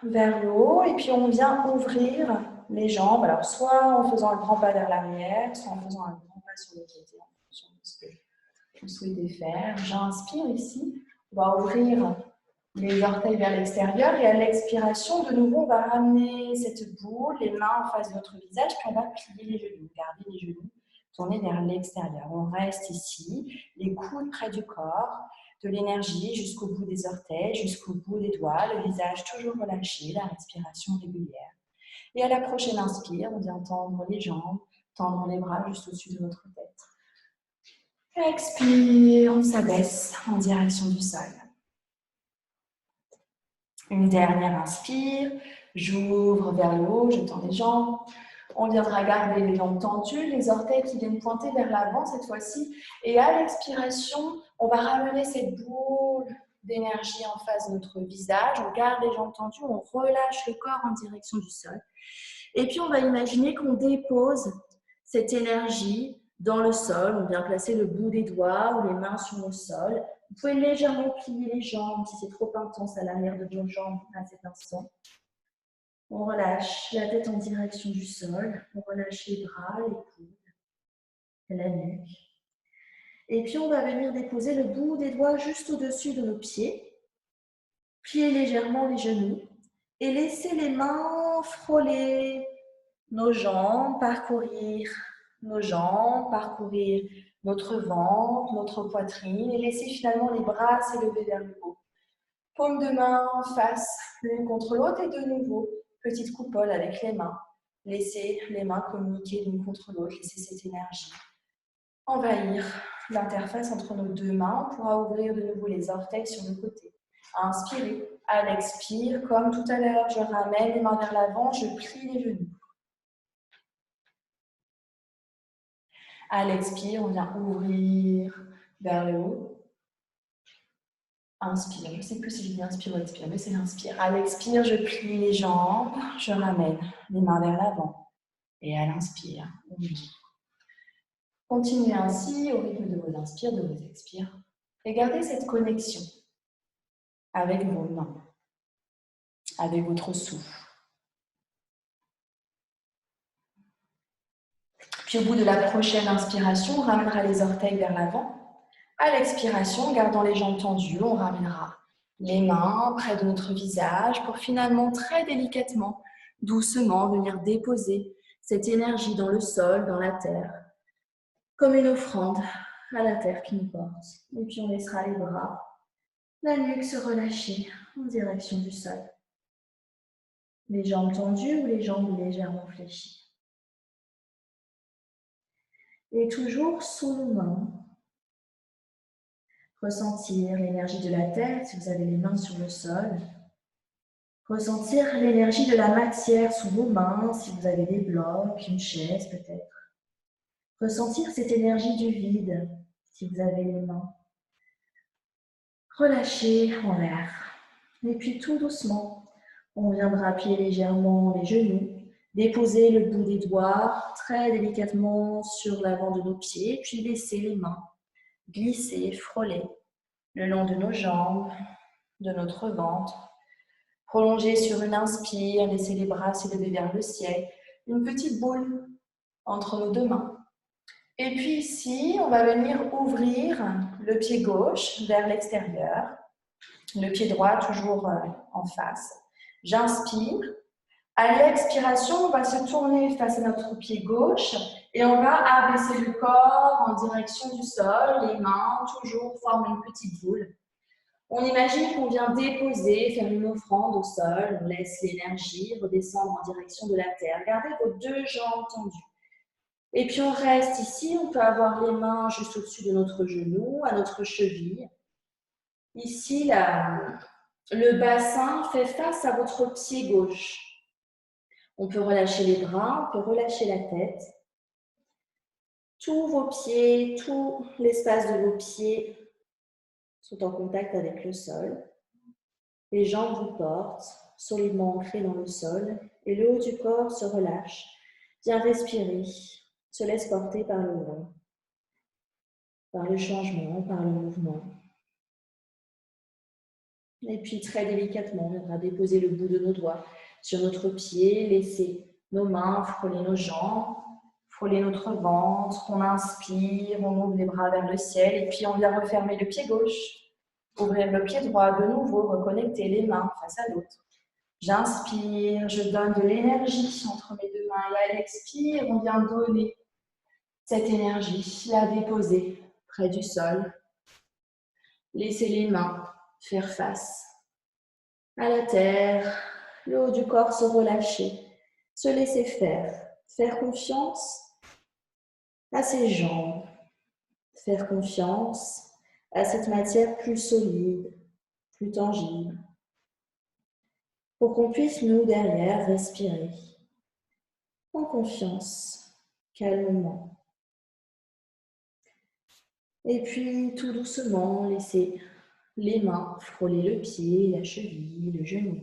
vers le haut, et puis on vient ouvrir les jambes. Alors, soit en faisant un grand pas vers l'arrière, soit en faisant un grand pas sur le côté, en fonction de ce que vous souhaitez faire. J'inspire ici. On va ouvrir les orteils vers l'extérieur, et à l'expiration, de nouveau, on va ramener cette boule, les mains en face de notre visage, puis on va plier les genoux. Garder les genoux tournés vers l'extérieur. On reste ici, les coudes près du corps, de l'énergie jusqu'au bout des orteils, jusqu'au bout des doigts, le visage toujours relâché, la respiration régulière. Et à la prochaine inspire, on vient tendre les jambes, tendre les bras juste au-dessus de notre tête. Expire, on s'abaisse en direction du sol. Une dernière inspire, j'ouvre vers le haut, je tends les jambes. On viendra garder les jambes tendues, les orteils qui viennent pointer vers l'avant cette fois-ci. Et à l'expiration, on va ramener cette boule d'énergie en face de notre visage. On garde les jambes tendues, on relâche le corps en direction du sol. Et puis, on va imaginer qu'on dépose cette énergie dans le sol. On vient placer le bout des doigts ou les mains sur le sol. Vous pouvez légèrement plier les jambes si c'est trop intense à l'arrière de vos jambes à cet instant. On relâche la tête en direction du sol. On relâche les bras, les coudes, la nuque. Et puis, on va venir déposer le bout des doigts juste au-dessus de nos pieds. Plier légèrement les genoux et laisser les mains frôler nos jambes, parcourir nos jambes, parcourir notre ventre, notre poitrine et laisser finalement les bras s'élever vers le haut. Paume de main en face, l'une contre l'autre et de nouveau, petite coupole avec les mains. Laissez les mains communiquer l'une contre l'autre, laissez cette énergie envahir l'interface entre nos deux mains. On pourra ouvrir de nouveau les orteils sur le côté. Inspirez, à l'expire, comme tout à l'heure, je ramène les mains vers l'avant, je plie les genoux. À l'expire, on vient ouvrir vers le haut. Inspire, je ne sais plus si je dis inspire ou expire, mais c'est l'inspire. À l'expire, je plie les jambes, je ramène les mains vers l'avant. Et à l'inspire, on ouvre. Continuez ainsi au rythme de vos inspires, de vos expires. Et gardez cette connexion avec vos mains, avec votre souffle. Puis au bout de la prochaine inspiration, on ramènera les orteils vers l'avant. À l'expiration, gardant les jambes tendues, on ramènera les mains près de notre visage pour finalement très délicatement, doucement venir déposer cette énergie dans le sol, dans la terre, comme une offrande à la terre qui nous porte. Et puis on laissera les bras, la nuque se relâcher en direction du sol. Les jambes tendues ou les jambes légèrement fléchies. Et toujours sous nos mains, ressentir l'énergie de la terre si vous avez les mains sur le sol. Ressentir l'énergie de la matière sous vos mains si vous avez des blocs, une chaise peut-être. Ressentir cette énergie du vide si vous avez les mains. Relâchez en l'air. Et puis tout doucement, on viendra plier légèrement les genoux. Déposer le bout des doigts très délicatement sur l'avant de nos pieds, puis laisser les mains glisser, frôler le long de nos jambes, de notre ventre. Prolonger sur une inspire, laisser les bras s'élever vers le ciel. Une petite boule entre nos deux mains. Et puis ici, on va venir ouvrir le pied gauche vers l'extérieur. Le pied droit toujours en face. J'inspire. À l'expiration, on va se tourner face à notre pied gauche et on va abaisser le corps en direction du sol. Les mains toujours forment une petite boule. On imagine qu'on vient déposer, faire une offrande au sol. On laisse l'énergie redescendre en direction de la terre. Gardez vos deux jambes tendues. Et puis on reste ici. On peut avoir les mains juste au-dessus de notre genou, à notre cheville. Ici, le bassin fait face à votre pied gauche. On peut relâcher les bras, on peut relâcher la tête. Tous vos pieds, tout l'espace de vos pieds sont en contact avec le sol. Les jambes vous portent, solidement ancrées dans le sol, et le haut du corps se relâche. Viens respirer, se laisse porter par le vent, par le changement, par le mouvement. Et puis très délicatement, on viendra déposer le bout de nos doigts sur notre pied, laisser nos mains frôler nos jambes, frôler notre ventre. On inspire, on ouvre les bras vers le ciel et puis on vient refermer le pied gauche, ouvrir le pied droit, de nouveau reconnecter les mains face à l'autre. J'inspire, je donne de l'énergie entre mes deux mains et à l'expire, on vient donner cette énergie, la déposer près du sol. Laissez les mains faire face à la terre, le haut du corps se relâcher, se laisser faire confiance à ses jambes, faire confiance à cette matière plus solide, plus tangible, pour qu'on puisse, nous, derrière, respirer en confiance, calmement. Et puis, tout doucement, laisser les mains frôler le pied, la cheville, le genou.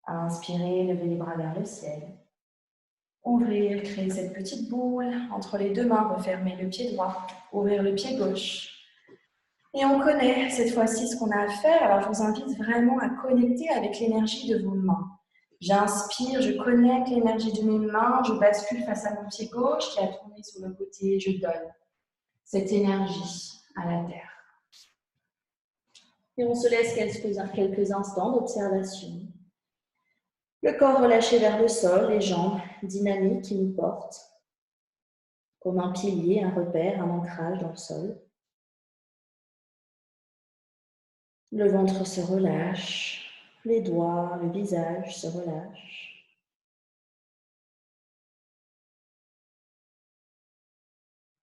Inspirez, levez les bras vers le ciel. Ouvrir, créer cette petite boule entre les deux mains, refermer le pied droit, ouvrir le pied gauche. Et on connaît cette fois-ci ce qu'on a à faire, alors je vous invite vraiment à connecter avec l'énergie de vos mains. J'inspire, je connecte l'énergie de mes mains, je bascule face à mon pied gauche qui a tourné sur le côté, je donne cette énergie à la terre. Et on se laisse quelques instants d'observation. Le corps relâché vers le sol, les jambes dynamiques qui nous portent, comme un pilier, un repère, un ancrage dans le sol. Le ventre se relâche, les doigts, le visage se relâchent.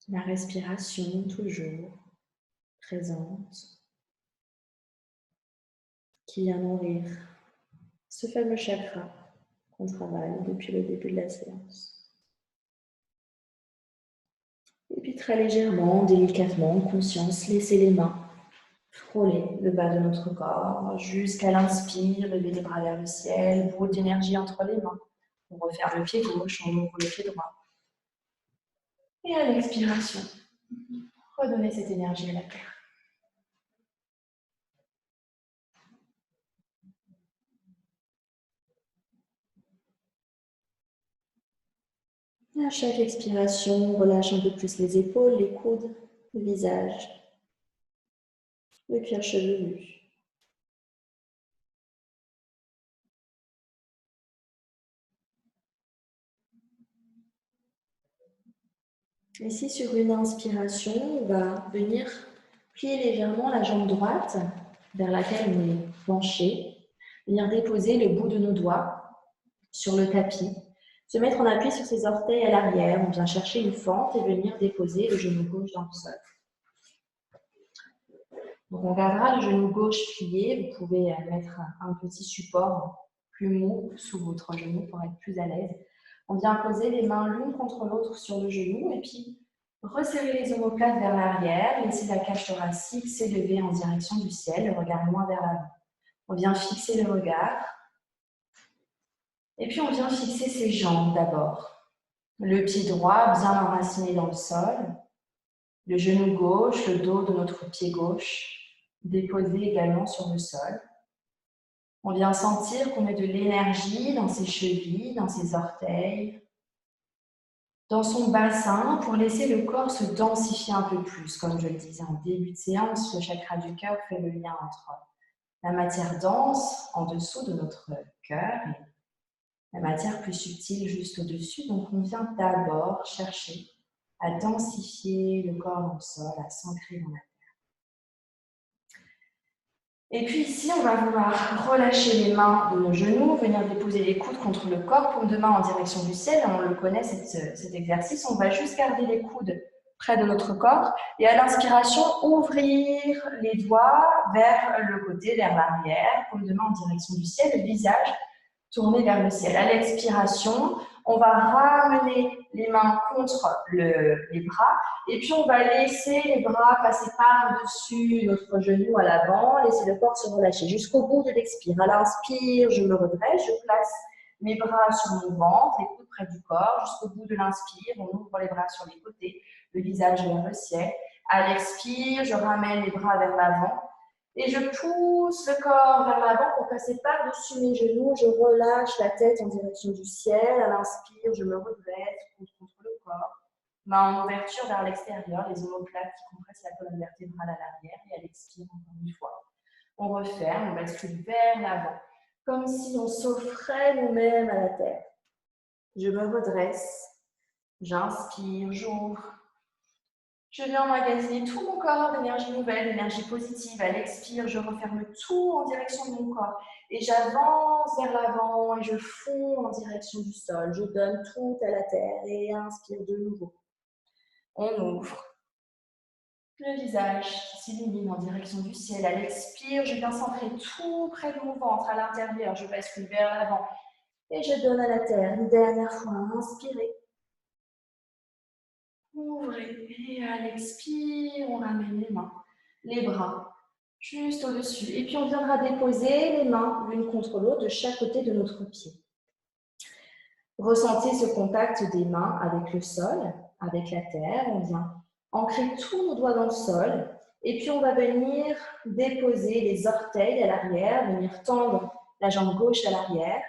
La respiration toujours présente, qui vient nourrir ce fameux chakra qu'on travaille depuis le début de la séance. Et puis très légèrement, délicatement, conscience, laissez les mains frôler le bas de notre corps jusqu'à l'inspire, lever les bras vers le ciel, boule d'énergie entre les mains. On referme le pied gauche, on ouvre le pied droit. Et à l'expiration, redonnez cette énergie à la terre. Et à chaque expiration, on relâche un peu plus les épaules, les coudes, le visage, le cuir chevelu. Ici, sur une inspiration, on va venir plier légèrement la jambe droite vers laquelle on est penché, venir déposer le bout de nos doigts sur le tapis, se mettre en appui sur ses orteils à l'arrière. On vient chercher une fente et venir déposer le genou gauche dans le sol. Donc on gardera le genou gauche plié. Vous pouvez mettre un petit support plus mou sous votre genou pour être plus à l'aise. On vient poser les mains l'une contre l'autre sur le genou et puis resserrer les omoplates vers l'arrière, laisser la cage thoracique s'élever en direction du ciel, le regard moins vers l'avant. On vient fixer le regard. Et puis on vient fixer ses jambes d'abord. Le pied droit bien enraciné dans le sol. Le genou gauche, le dos de notre pied gauche, déposé également sur le sol. On vient sentir qu'on met de l'énergie dans ses chevilles, dans ses orteils, dans son bassin pour laisser le corps se densifier un peu plus. Comme je le disais en début de séance, le chakra du cœur fait le lien entre la matière dense en dessous de notre cœur et la matière plus subtile juste au-dessus. Donc on vient d'abord chercher à densifier le corps dans le sol, à s'ancrer dans la terre. Et puis ici, on va vouloir relâcher les mains de nos genoux, venir déposer les coudes contre le corps, paume de main en direction du ciel. On le connaît, cet exercice. On va juste garder les coudes près de notre corps. Et à l'inspiration, ouvrir les doigts vers le côté, vers l'arrière, paume de main en direction du ciel, le visage tourné vers le ciel. À l'expiration, on va ramener les mains contre les bras et puis on va laisser les bras passer par-dessus notre genou à l'avant, laisser le corps se relâcher jusqu'au bout de l'expire. À l'inspire, je me redresse, je place mes bras sur mon ventre, les coudes près du corps. Jusqu'au bout de l'inspire, on ouvre les bras sur les côtés, le visage vers le ciel. À l'expire, je ramène les bras vers l'avant. Et je pousse le corps vers l'avant pour passer par-dessus mes genoux. Je relâche la tête en direction du ciel. À l'inspire, je me redresse, contre le corps. Main en ouverture vers l'extérieur, les omoplates qui compressent la colonne vertébrale à l'arrière. Et à l'expire, encore une fois. On referme, on bascule vers l'avant, comme si on s'offrait nous-mêmes à la terre. Je me redresse, j'inspire, j'ouvre. Je viens emmagasiner tout mon corps d'énergie nouvelle, d'énergie positive. À l'expire, je referme tout en direction de mon corps. Et j'avance vers l'avant et je fonds en direction du sol. Je donne tout à la terre et inspire de nouveau. On ouvre. Le visage qui s'illumine en direction du ciel. À l'expire, je viens centrer tout près de mon ventre à l'intérieur. Je bascule vers l'avant et je donne à la terre une dernière fois. Inspirez. Ouvrez. Et à l'expire, on ramène les mains, les bras juste au-dessus. Et puis on viendra déposer les mains l'une contre l'autre de chaque côté de notre pied. Ressentez ce contact des mains avec le sol, avec la terre. On vient ancrer tous nos doigts dans le sol. Et puis, on va venir déposer les orteils à l'arrière, venir tendre la jambe gauche à l'arrière.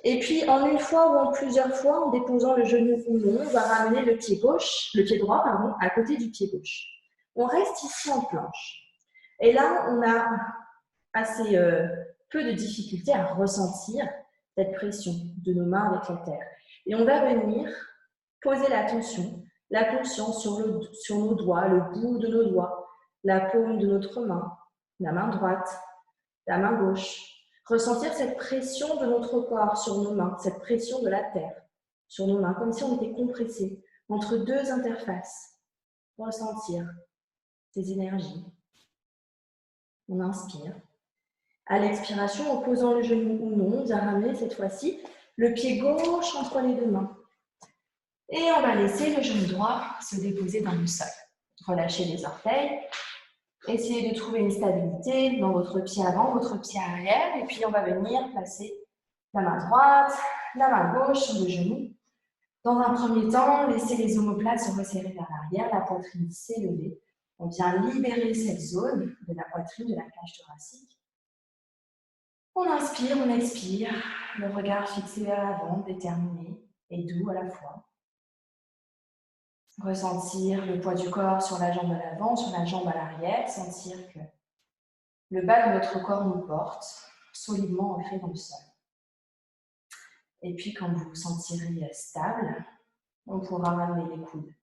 Et puis, en une fois ou en plusieurs fois, en déposant le genou ou non, on va ramener le pied droit, à côté du pied gauche. On reste ici en planche. Et là, on a assez peu de difficulté à ressentir cette pression de nos mains avec la terre. Et on va venir poser l'attention, la conscience sur nos doigts, le bout de nos doigts, la paume de notre main, la main droite, la main gauche. Ressentir cette pression de notre corps sur nos mains, cette pression de la terre sur nos mains, comme si on était compressé entre deux interfaces. Ressentir ces énergies. On inspire. À l'expiration, en posant le genou ou non, on vient ramener cette fois-ci le pied gauche entre les deux mains. Et on va laisser le genou droit se déposer dans le sol. Relâchez les orteils. Essayez de trouver une stabilité dans votre pied avant, votre pied arrière. Et puis, on va venir placer la main droite, la main gauche sur le genou. Dans un premier temps, laissez les omoplates se resserrer vers l'arrière, la poitrine s'élever. On vient libérer cette zone de la poitrine, de la cage thoracique. On inspire, on expire, le regard fixé vers l'avant, déterminé et doux à la fois. Ressentir le poids du corps sur la jambe à l'avant, sur la jambe à l'arrière, sentir que le bas de notre corps nous porte, solidement ancré dans le sol. Et puis quand vous vous sentirez stable, on pourra ramener les coudes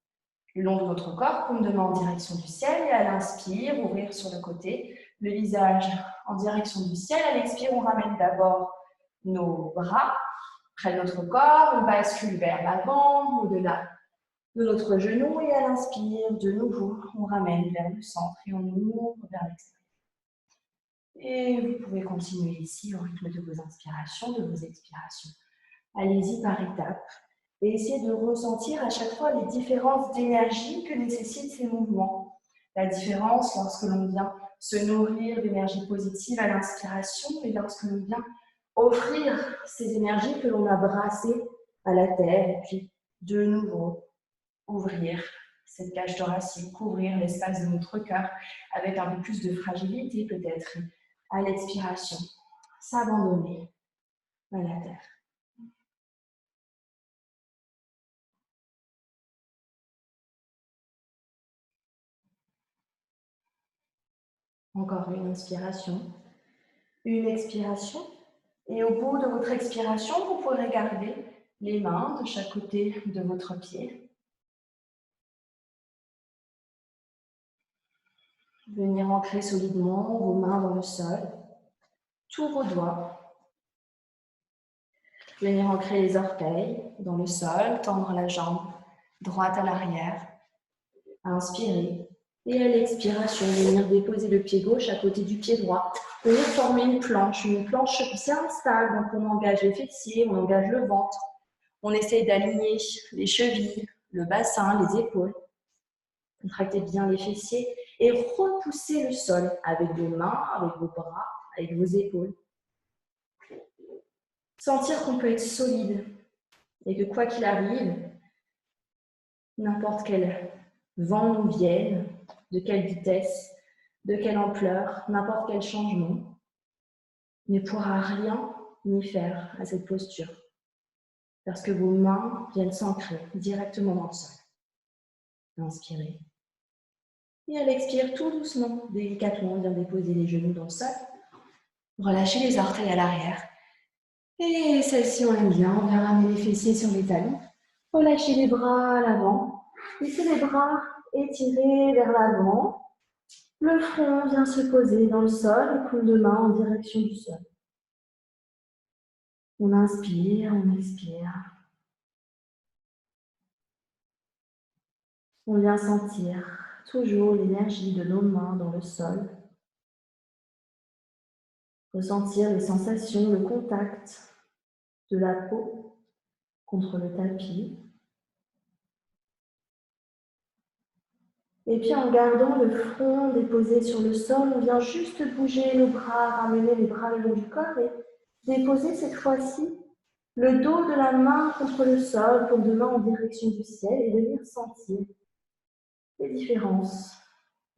le long de votre corps, paume de main en direction du ciel, et à l'inspire, ouvrir sur le côté, le visage en direction du ciel. À l'expire, on ramène d'abord nos bras près de notre corps, on bascule vers l'avant, au-delà de notre genou, et à l'inspire, de nouveau, on ramène vers le centre et on ouvre vers l'extérieur. Et vous pouvez continuer ici au rythme de vos inspirations, de vos expirations. Allez-y par étapes. Et essayez de ressentir à chaque fois les différences d'énergie que nécessitent ces mouvements. La différence lorsque l'on vient se nourrir d'énergie positive à l'inspiration et lorsque l'on vient offrir ces énergies que l'on a brassées à la terre et puis de nouveau ouvrir cette cage thoracique, couvrir l'espace de notre cœur avec un peu plus de fragilité peut-être à l'expiration, s'abandonner à la terre. Encore une inspiration, une expiration. Et au bout de votre expiration, vous pourrez garder les mains de chaque côté de votre pied. Venir ancrer solidement vos mains dans le sol, tous vos doigts. Venir ancrer les orteils dans le sol, tendre la jambe droite à l'arrière. Inspirez. Et à l'expiration, venir déposer le pied gauche à côté du pied droit. Venir former une planche bien stable. Donc on engage les fessiers, on engage le ventre. On essaye d'aligner les chevilles, le bassin, les épaules. Contractez bien les fessiers et repoussez le sol avec vos mains, avec vos bras, avec vos épaules. Sentir qu'on peut être solide et que quoi qu'il arrive, n'importe quel vent nous vienne, de quelle vitesse, de quelle ampleur, n'importe quel changement, ne pourra rien ni faire à cette posture, parce que vos mains viennent s'ancrer directement dans le sol. Inspirez. Et à l'expire, tout doucement, délicatement, on vient déposer les genoux dans le sol. Relâchez les orteils à l'arrière. Et celle-ci, on l'aime bien. On vient ramener les fessiers sur les talons. Relâchez les bras à l'avant. Laissez les bras étirés vers l'avant. Le front vient se poser dans le sol, paume de main en direction du sol. On inspire, on expire. On vient sentir toujours l'énergie de nos mains dans le sol. Ressentir les sensations, le contact de la peau contre le tapis. Et puis en gardant le front déposé sur le sol, on vient juste bouger nos bras, ramener les bras le long du corps et déposer cette fois-ci le dos de la main contre le sol, paume de main en direction du ciel et venir sentir les différences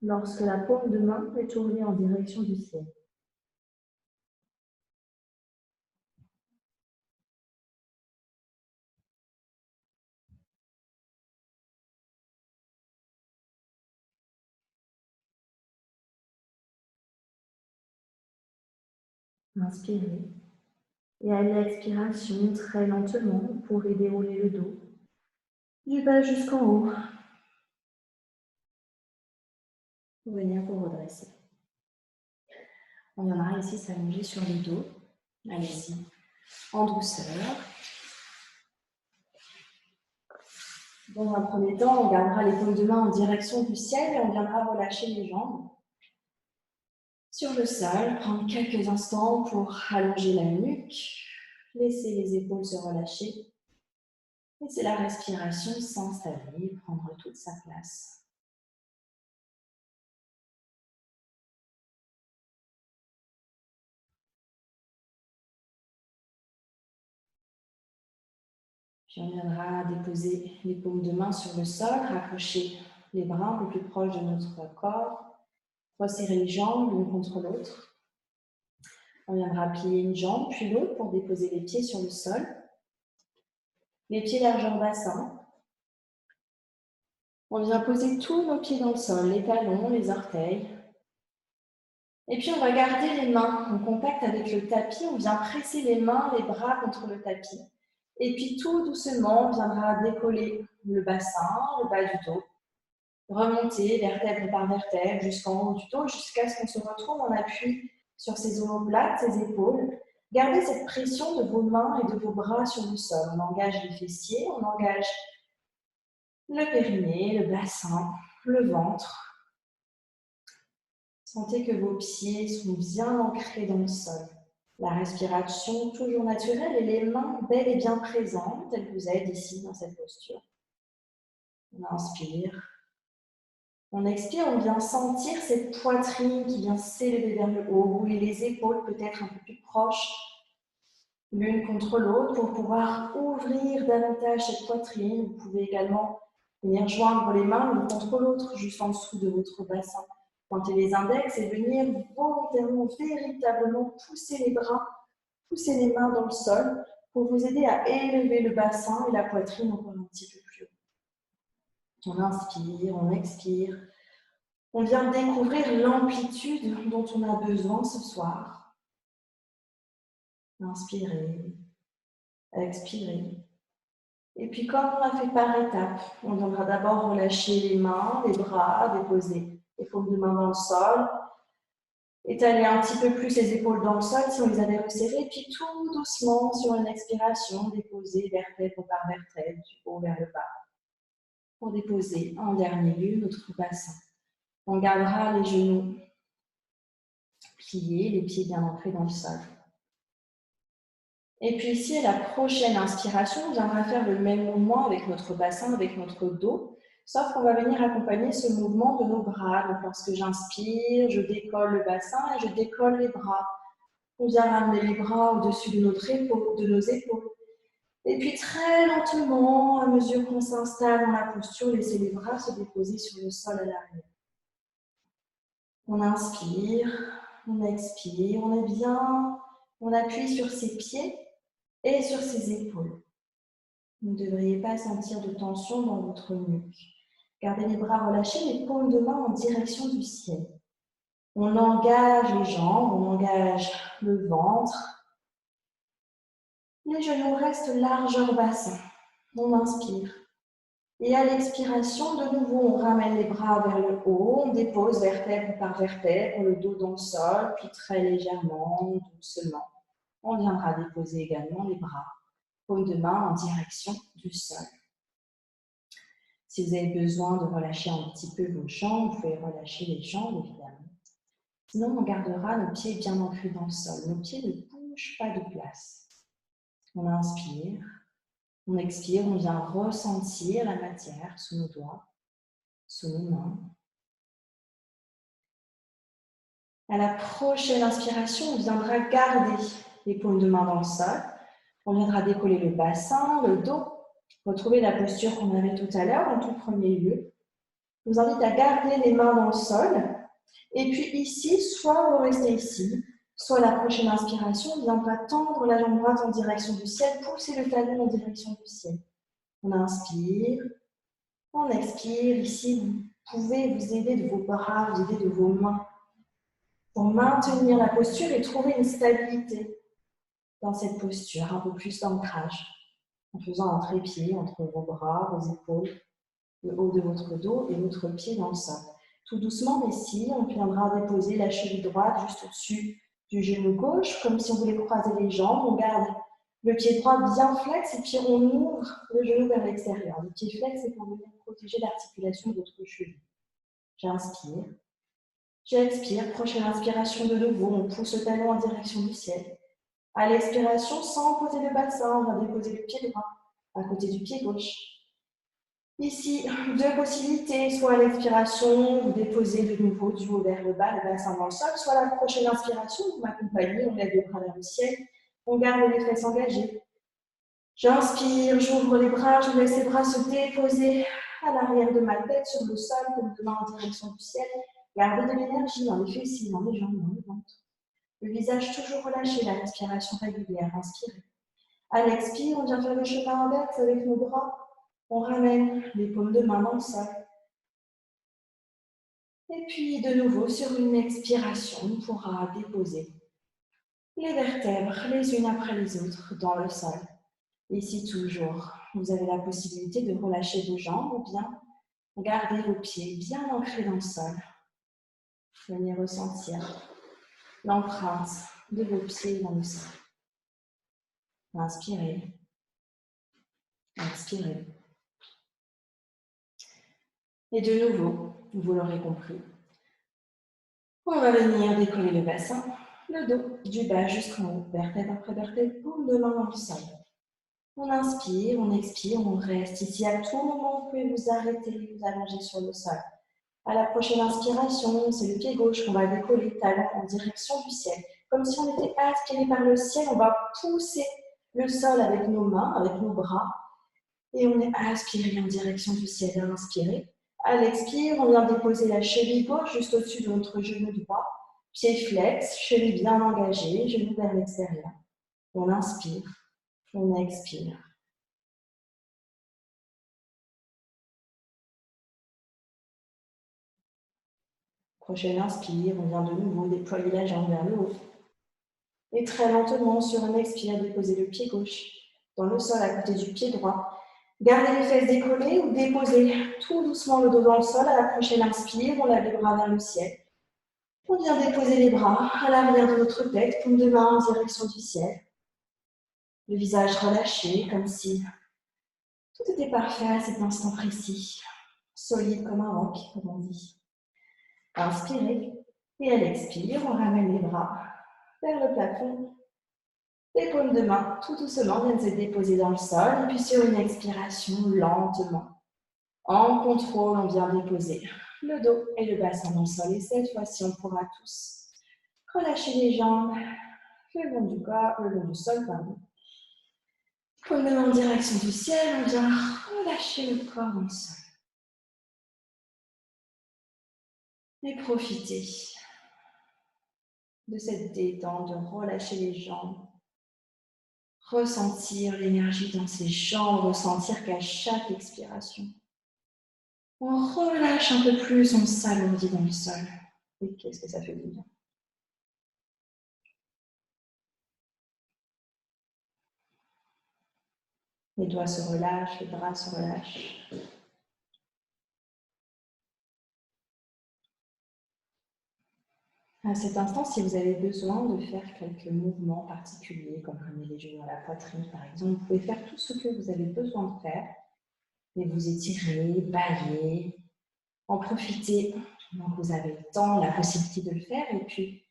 lorsque la paume de main est tournée en direction du ciel. Inspirez. Et à l'expiration, très lentement, vous pourrez dérouler le dos du bas jusqu'en haut. Pour venir vous redresser. On viendra ici s'allonger sur le dos. Allez-y, en douceur. Dans un premier temps, on gardera les paumes de main en direction du ciel et on viendra relâcher les jambes sur le sol. Prendre quelques instants pour allonger la nuque. Laisser les épaules se relâcher. Laisser la respiration s'installer, prendre toute sa place. Puis on viendra déposer les paumes de main sur le sol, raccrocher les bras un peu plus proches de notre corps, resserrer les jambes l'une contre l'autre. On viendra plier une jambe puis l'autre pour déposer les pieds sur le sol. Les pieds largeur bassin. On vient poser tous nos pieds dans le sol, les talons, les orteils. Et puis on va garder les mains en contact avec le tapis. On vient presser les mains, les bras contre le tapis. Et puis tout doucement, on viendra décoller le bassin, le bas du dos. Remonter vertèbre par vertèbre jusqu'en haut du dos, jusqu'à ce qu'on se retrouve en appui sur ses omoplates, ses épaules. Gardez cette pression de vos mains et de vos bras sur le sol. On engage les fessiers, on engage le périnée, le bassin, le ventre. Sentez que vos pieds sont bien ancrés dans le sol. La respiration toujours naturelle et les mains bel et bien présentes. Elles vous aident ici dans cette posture. On inspire. On expire, on vient sentir cette poitrine qui vient s'élever vers le haut, rouler les épaules peut-être un peu plus proches l'une contre l'autre pour pouvoir ouvrir davantage cette poitrine. Vous pouvez également venir joindre les mains l'une contre l'autre, juste en dessous de votre bassin. Pointez les index et venir volontairement, véritablement pousser les bras, pousser les mains dans le sol pour vous aider à élever le bassin et la poitrine encore un petit peu plus haut. On inspire, on expire. On vient découvrir l'amplitude dont on a besoin ce soir. Inspirez, expirez. Et puis comme on l'a fait par étapes, on viendra d'abord relâcher les mains, les bras, déposer les paumes de main dans le sol, étaler un petit peu plus les épaules dans le sol si on les avait resserrées, puis tout doucement sur une expiration, déposer vertèbre par vertèbre, du haut vers le bas, pour déposer en dernier lieu notre bassin. On gardera les genoux pliés, les pieds bien ancrés dans le sol. Et puis ici, à la prochaine inspiration, on viendra faire le même mouvement avec notre bassin, avec notre dos, sauf qu'on va venir accompagner ce mouvement de nos bras. Donc lorsque j'inspire, je décolle le bassin et je décolle les bras. On vient ramener les bras au-dessus de nos épaules. Et puis très lentement, à mesure qu'on s'installe dans la posture, laissez les bras se déposer sur le sol à l'arrière. On inspire, on expire, on est bien, on appuie sur ses pieds et sur ses épaules. Vous ne devriez pas sentir de tension dans votre nuque. Gardez les bras relâchés, les paumes de main en direction du ciel. On engage les jambes, on engage le ventre. Les genoux restent largeur bassin. On inspire. Et à l'expiration, de nouveau, on ramène les bras vers le haut, on dépose vertèbre par vertèbre, le dos dans le sol, puis très légèrement, doucement, on viendra déposer également les bras, paume de main en direction du sol. Si vous avez besoin de relâcher un petit peu vos jambes, vous pouvez relâcher les jambes, évidemment. Sinon, on gardera nos pieds bien ancrés dans le sol. Nos pieds ne bougent pas de place. On inspire. On expire, on vient ressentir la matière sous nos doigts, sous nos mains. À la prochaine inspiration, on viendra garder les paumes de main dans le sol. On viendra décoller le bassin, le dos. Retrouver la posture qu'on avait tout à l'heure en tout premier lieu. Je vous invite à garder les mains dans le sol. Et puis ici, soit vous restez ici, soit la prochaine inspiration, on viendra tendre la jambe droite en direction du ciel, pousser le talon en direction du ciel. On inspire, on expire. Ici, vous pouvez vous aider de vos bras, vous aider de vos mains pour maintenir la posture et trouver une stabilité dans cette posture, un peu plus d'ancrage, en faisant un trépied entre vos bras, vos épaules, le haut de votre dos et votre pied dans le sol. Tout doucement, ici, on viendra déposer la cheville droite juste au-dessus du genou gauche, comme si on voulait croiser les jambes. On garde le pied droit bien flex et puis on ouvre le genou vers l'extérieur. Le pied flex, c'est pour venir protéger l'articulation de votre cheville. J'inspire. J'expire. Prochaine inspiration de nouveau, on pousse le talon en direction du ciel. À l'expiration, sans poser le bassin, on va déposer le pied droit à côté du pied gauche. Ici, deux possibilités, soit à l'expiration, vous déposez de nouveau du haut vers le bas, le bassin dans le sol, soit à la prochaine inspiration, vous m'accompagnez, on lève les bras vers le ciel, on garde les fesses engagées. J'inspire, j'ouvre les bras, je laisse les bras se déposer à l'arrière de ma tête sur le sol, comme demain en direction du ciel. Gardez de l'énergie dans les fessiers, dans les jambes, dans le ventre. Le visage toujours relâché, la respiration régulière, inspirez. À l'expire, on vient faire le chemin inverse avec nos bras. On ramène les paumes de main dans le sol. Et puis, de nouveau, sur une expiration, on pourra déposer les vertèbres les unes après les autres dans le sol. Ici, toujours, vous avez la possibilité de relâcher vos jambes ou bien garder vos pieds bien ancrés dans le sol. Venez ressentir l'empreinte de vos pieds dans le sol. Inspirez. Expirez. Et de nouveau, vous l'aurez compris, on va venir décoller le bassin, le dos, du bas jusqu'en haut, vertèbre après vertèbre, paume de main dans le sol. On inspire, on expire, on reste ici. À tout moment, vous pouvez vous arrêter, vous allonger sur le sol. À la prochaine inspiration, c'est le pied gauche qu'on va décoller, talon en direction du ciel. Comme si on était aspiré par le ciel, on va pousser le sol avec nos mains, avec nos bras. Et on est aspiré en direction du ciel. Inspirez. À l'expire, on vient déposer la cheville gauche juste au-dessus de notre genou droit. Pied flex, cheville bien engagée, genou vers l'extérieur. On inspire, on expire. Prochaine inspire, on vient de nouveau déployer la jambe vers le haut. Et très lentement, sur un expire, déposer le pied gauche dans le sol à côté du pied droit. Gardez les fesses décollées ou déposez tout doucement le dos dans le sol. À la prochaine inspire, on lève les bras vers le ciel. On vient déposer les bras à l'arrière de notre tête, paume de main en direction du ciel. Le visage relâché, comme si tout était parfait à cet instant précis. Solide comme un roc, comme on dit. Inspirez. Et à l'expire, on ramène les bras vers le plafond. Les paumes de main, tout doucement, viennent se déposer dans le sol. Et puis sur une expiration, lentement, en contrôle, on vient déposer le dos et le bassin dans le sol. Et cette fois-ci, on pourra tous relâcher les jambes le long du corps, le long du sol, pardon. Paume de main en direction du ciel, on vient relâcher le corps dans le sol. Et profitez de cette détente, de relâcher les jambes. Ressentir l'énergie dans ses jambes, ressentir qu'à chaque expiration, on relâche un peu plus, on s'alourdit dans le sol. Et qu'est-ce que ça fait du bien. Les doigts se relâchent, les bras se relâchent. À cet instant, si vous avez besoin de faire quelques mouvements particuliers, comme ramener les genoux à la poitrine par exemple, vous pouvez faire tout ce que vous avez besoin de faire et vous étirer, bailler, en profiter donc vous avez le temps, la possibilité de le faire et puis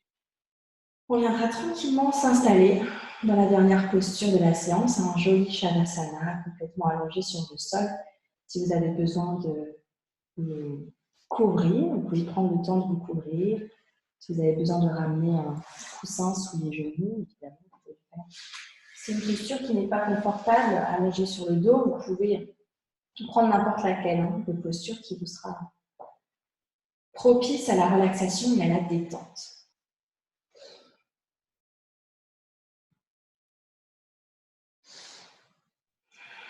on viendra tranquillement s'installer dans la dernière posture de la séance, un joli Shavasana complètement allongé sur le sol. Si vous avez besoin de vous couvrir, vous pouvez prendre le temps de vous couvrir. Si vous avez besoin de ramener un coussin sous les genoux, évidemment, vous pouvez le faire. C'est une posture qui n'est pas confortable, allongée sur le dos, vous pouvez prendre n'importe laquelle de posture qui vous sera propice à la relaxation et à la détente.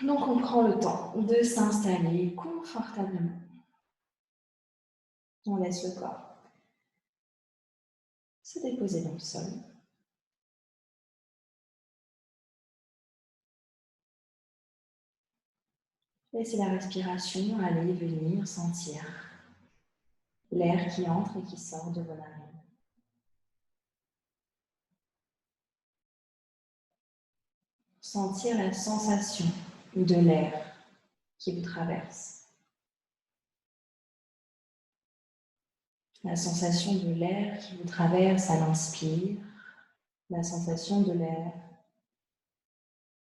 Donc on prend le temps de s'installer confortablement. On laisse le corps se déposer dans le sol. Laissez la respiration aller, venir, sentir l'air qui entre et qui sort de vos narines. Sentir la sensation de l'air qui vous traverse. La sensation de l'air qui vous traverse à l'inspire, la sensation de l'air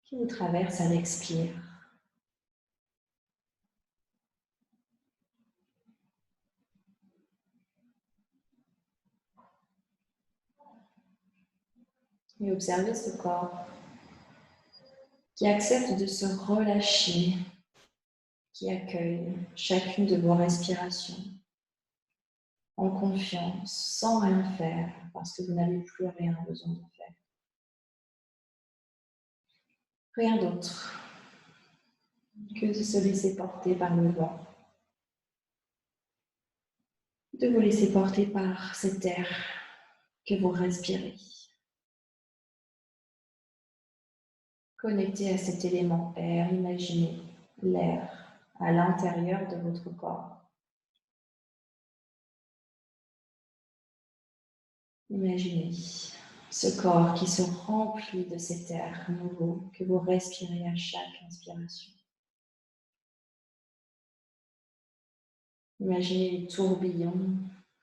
qui vous traverse à l'expire. Et observez ce corps qui accepte de se relâcher, qui accueille chacune de vos respirations en confiance, sans rien faire, parce que vous n'avez plus rien besoin de faire. Rien d'autre que de se laisser porter par le vent, de vous laisser porter par cet air que vous respirez. Connecté à cet élément air, imaginez l'air à l'intérieur de votre corps. Imaginez ce corps qui se remplit de cet air nouveau que vous respirez à chaque inspiration. Imaginez les tourbillons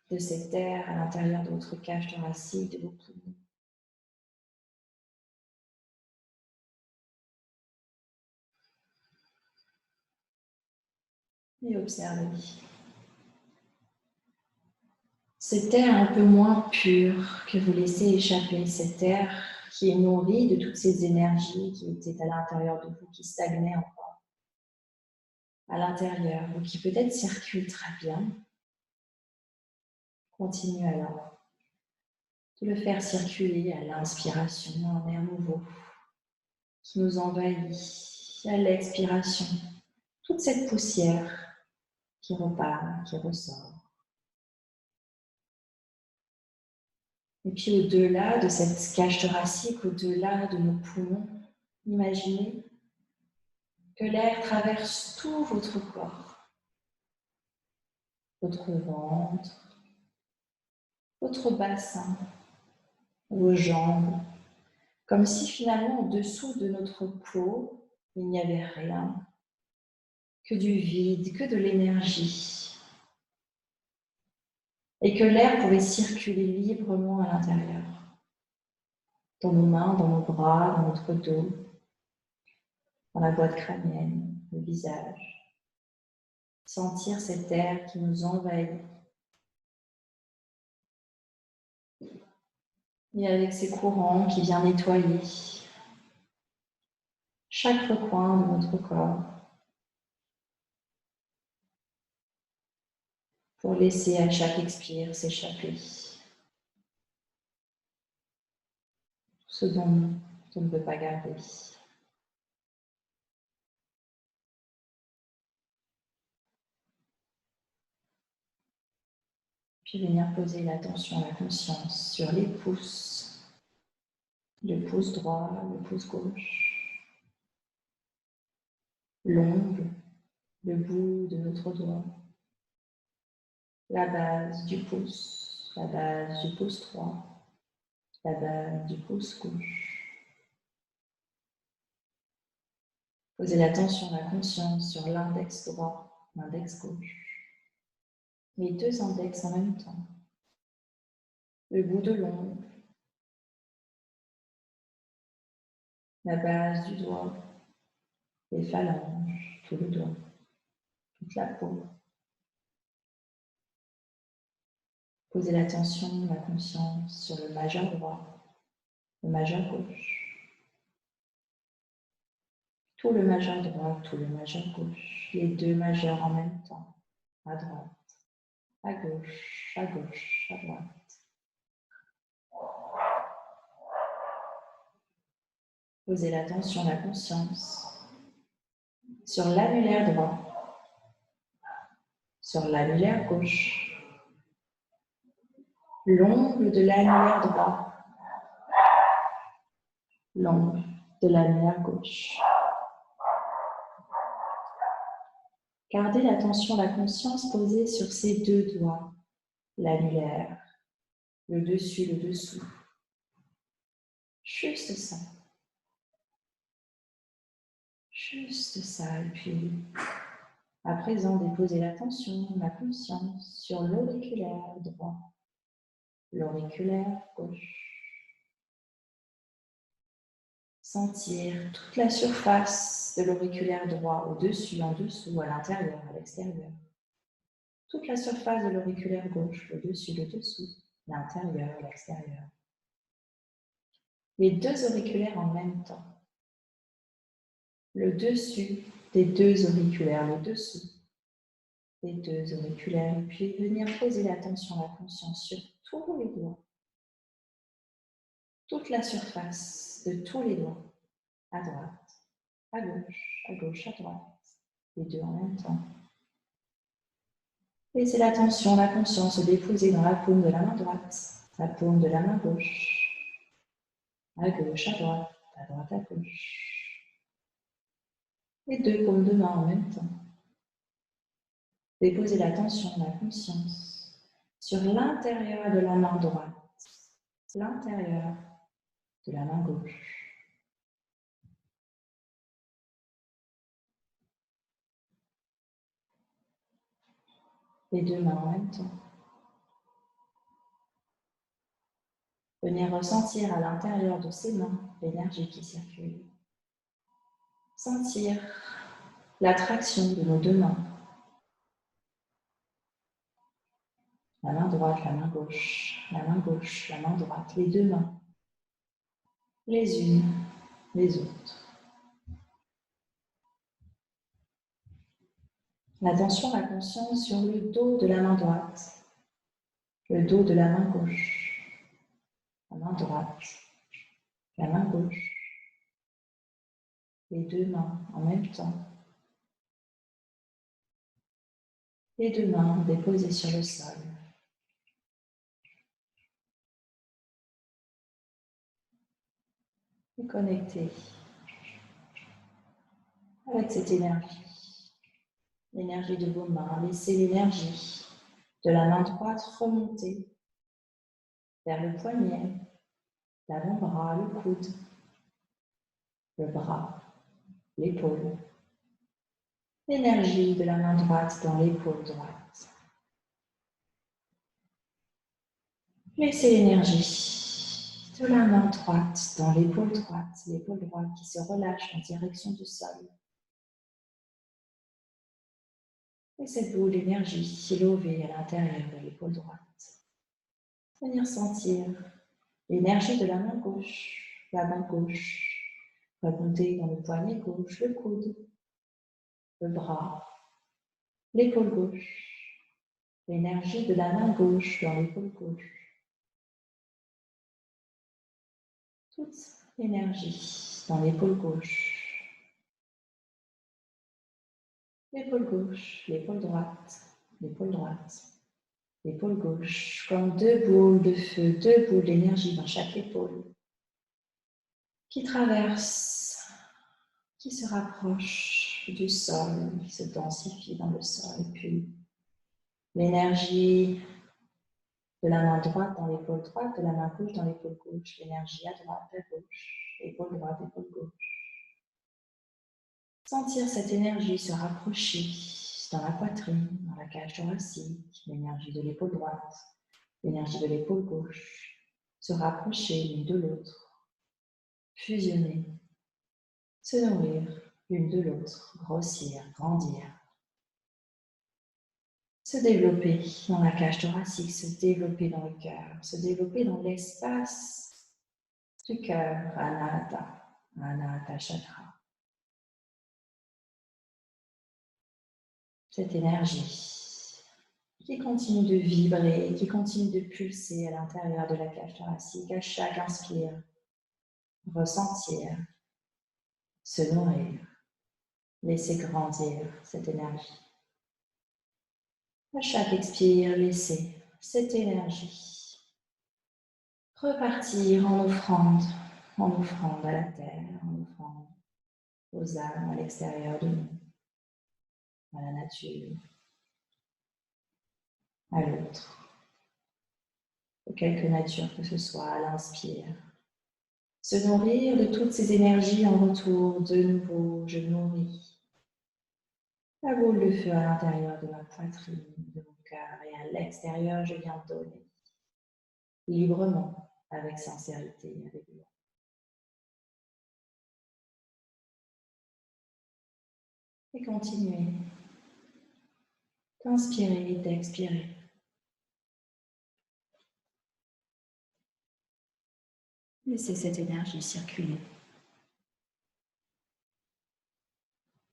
de cet air à l'intérieur de votre cage thoracique, de vos poumons. Et observez cet air un peu moins pur que vous laissez échapper, cet air qui est nourri de toutes ces énergies qui étaient à l'intérieur de vous, qui stagnaient encore à l'intérieur, ou qui peut-être circulent très bien. Continuez alors de le faire circuler à l'inspiration, un air nouveau qui nous envahit, à l'expiration, toute cette poussière qui repart, qui ressort. Et puis au-delà de cette cage thoracique, au-delà de nos poumons, imaginez que l'air traverse tout votre corps, votre ventre, votre bassin, vos jambes, comme si finalement au-dessous de notre peau, il n'y avait rien, que du vide, que de l'énergie, et que l'air pouvait circuler librement à l'intérieur, dans nos mains, dans nos bras, dans notre dos, dans la boîte crânienne, le visage. Sentir cet air qui nous envahit. Et avec ces courants qui vient nettoyer chaque recoin de notre corps. pour laisser à chaque expire s'échapper ce dont on ne veut pas garder. Puis venir poser l'attention, la conscience sur les pouces, le pouce droit, le pouce gauche, l'ongle, le bout de notre doigt, la base du pouce, la base du pouce droit, la base du pouce gauche. Posez l'attention, la conscience sur l'index droit, l'index gauche. Les deux index en même temps. Le bout de l'ongle, la base du doigt, les phalanges, tout le doigt, toute la peau. Posez l'attention, la conscience sur le majeur droit, le majeur gauche. Tout le majeur droit, tout le majeur gauche. Les deux majeurs en même temps, à droite, à gauche, à gauche, à droite. Posez l'attention, la conscience sur l'annulaire droit, sur l'annulaire gauche, l'ongle de l'annulaire droit, l'ongle de l'annulaire gauche. Gardez l'attention, la conscience posée sur ces deux doigts, l'annulaire, le dessus, le dessous. Juste ça. Juste ça. Et puis, à présent, déposez l'attention, la conscience sur l'auriculaire droit, l'auriculaire gauche. Sentir toute la surface de l'auriculaire droit au-dessus, en dessous, à l'intérieur, à l'extérieur. Toute la surface de l'auriculaire gauche, le dessus, le dessous, l'intérieur, l'extérieur. Les deux auriculaires en même temps. Le dessus des deux auriculaires, le dessous des deux auriculaires. Et puis venir poser l'attention, la conscience sur tous les doigts. Toute la surface de tous les doigts. À droite, à gauche, à droite. Les deux en même temps. Laissez l'attention, la conscience se déposer dans la paume de la main droite, la paume de la main gauche, à gauche, à droite, à gauche. Les deux paumes de main en même temps. Déposez l'attention, la conscience sur l'intérieur de la main droite, l'intérieur de la main gauche. Les deux mains en même temps. Venez ressentir à l'intérieur de ces mains l'énergie qui circule. Sentir l'attraction de nos deux mains. La main droite, la main gauche, la main gauche, la main droite, les deux mains, les unes, les autres. L'attention, la conscience sur le dos de la main droite, le dos de la main gauche, la main droite, la main gauche, les deux mains en même temps. Les deux mains déposées sur le sol. Et connectez avec cette énergie. L'énergie de vos mains. Laissez l'énergie de la main droite remonter vers le poignet, l'avant-bras, le coude, le bras, l'épaule. L'énergie de la main droite dans l'épaule droite. Laissez l'énergie de la main droite dans l'épaule droite qui se relâche en direction du sol. Et cette boule d'énergie s'élever à l'intérieur de l'épaule droite. Venir sentir l'énergie de la main gauche, remonter dans le poignet gauche, le coude, le bras, l'épaule gauche, l'énergie de la main gauche dans l'épaule gauche. Toute l'énergie dans l'épaule gauche. L'épaule gauche, l'épaule droite, l'épaule droite, l'épaule gauche, comme deux boules de feu, deux boules d'énergie dans chaque épaule, qui traversent, qui se rapprochent du sol, qui se densifient dans le sol, et puis l'énergie de la main droite dans l'épaule droite, de la main gauche dans l'épaule gauche, l'énergie à droite, à gauche, épaule droite, épaule gauche. Sentir cette énergie se rapprocher dans la poitrine, dans la cage thoracique, l'énergie de l'épaule droite, l'énergie de l'épaule gauche, se rapprocher l'une de l'autre, fusionner, se nourrir l'une de l'autre, grossir, grandir, se développer dans la cage thoracique, se développer dans le cœur, se développer dans l'espace du cœur, Anahata Chakra. Cette énergie qui continue de vibrer, qui continue de pulser à l'intérieur de la cage thoracique, à chaque inspire, ressentir, se nourrir, laisser grandir cette énergie. À chaque expire, laisser cette énergie repartir en offrande à la terre, en offrande aux âmes à l'extérieur de nous, à la nature, à l'autre, de quelque nature que ce soit, à l'inspire. Se nourrir de toutes ces énergies en retour, de nouveau, je nourris la boule de feu à l'intérieur de ma poitrine, de mon cœur, et à l'extérieur, je viens donner librement, avec sincérité, avec joie. Et continuez d'inspirer et d'expirer. Laissez cette énergie circuler.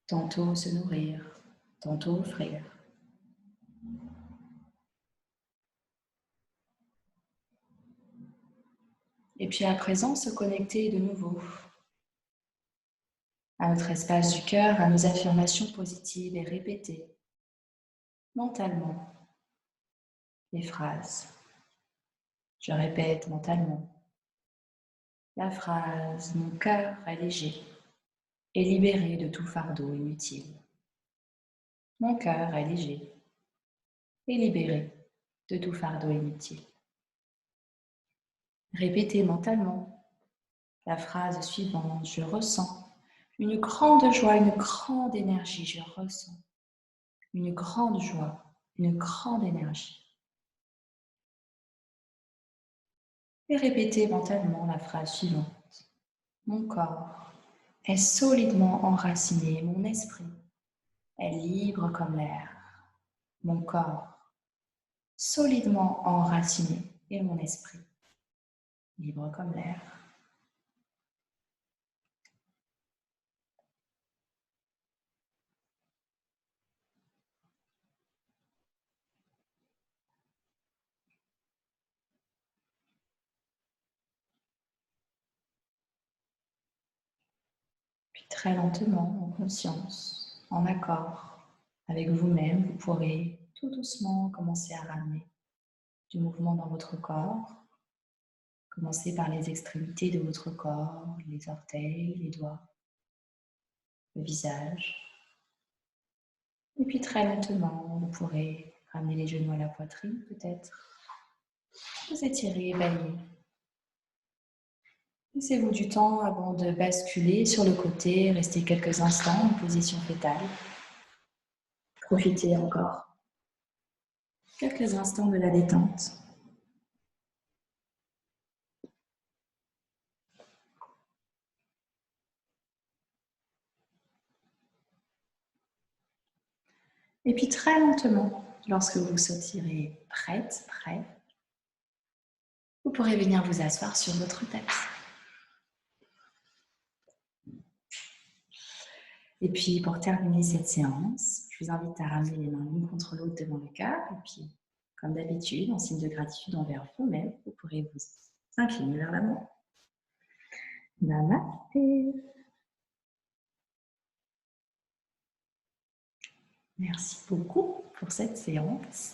Tantôt se nourrir, tantôt offrir. Et puis à présent, se connecter de nouveau à notre espace du cœur, à nos affirmations positives et répéter mentalement les phrases. Je répète mentalement la phrase « Mon cœur est léger et libéré de tout fardeau inutile ». Mon cœur est léger et libéré de tout fardeau inutile. Répétez mentalement la phrase suivante. Je ressens une grande joie, une grande énergie. Je ressens une grande joie, une grande énergie. Et répétez mentalement la phrase suivante. Mon corps est solidement enraciné, mon esprit est libre comme l'air. Mon corps solidement enraciné et mon esprit libre comme l'air. Puis très lentement, en conscience, en accord avec vous-même, vous pourrez tout doucement commencer à ramener du mouvement dans votre corps. Commencez par les extrémités de votre corps, les orteils, les doigts, le visage. Et puis très lentement, vous pourrez ramener les genoux à la poitrine peut-être. Vous étirez, baillez. Laissez-vous du temps avant de basculer sur le côté, restez quelques instants en position fétale. Profitez encore quelques instants de la détente. Et puis très lentement, lorsque vous vous sentirez prête, prêt, vous pourrez venir vous asseoir sur votre tapis. Et puis pour terminer cette séance, je vous invite à ramener les mains l'une contre l'autre devant le cœur et puis Comme d'habitude, en signe de gratitude envers vous-même, vous pourrez vous incliner vers l'avant. Namasté. Merci beaucoup pour cette séance.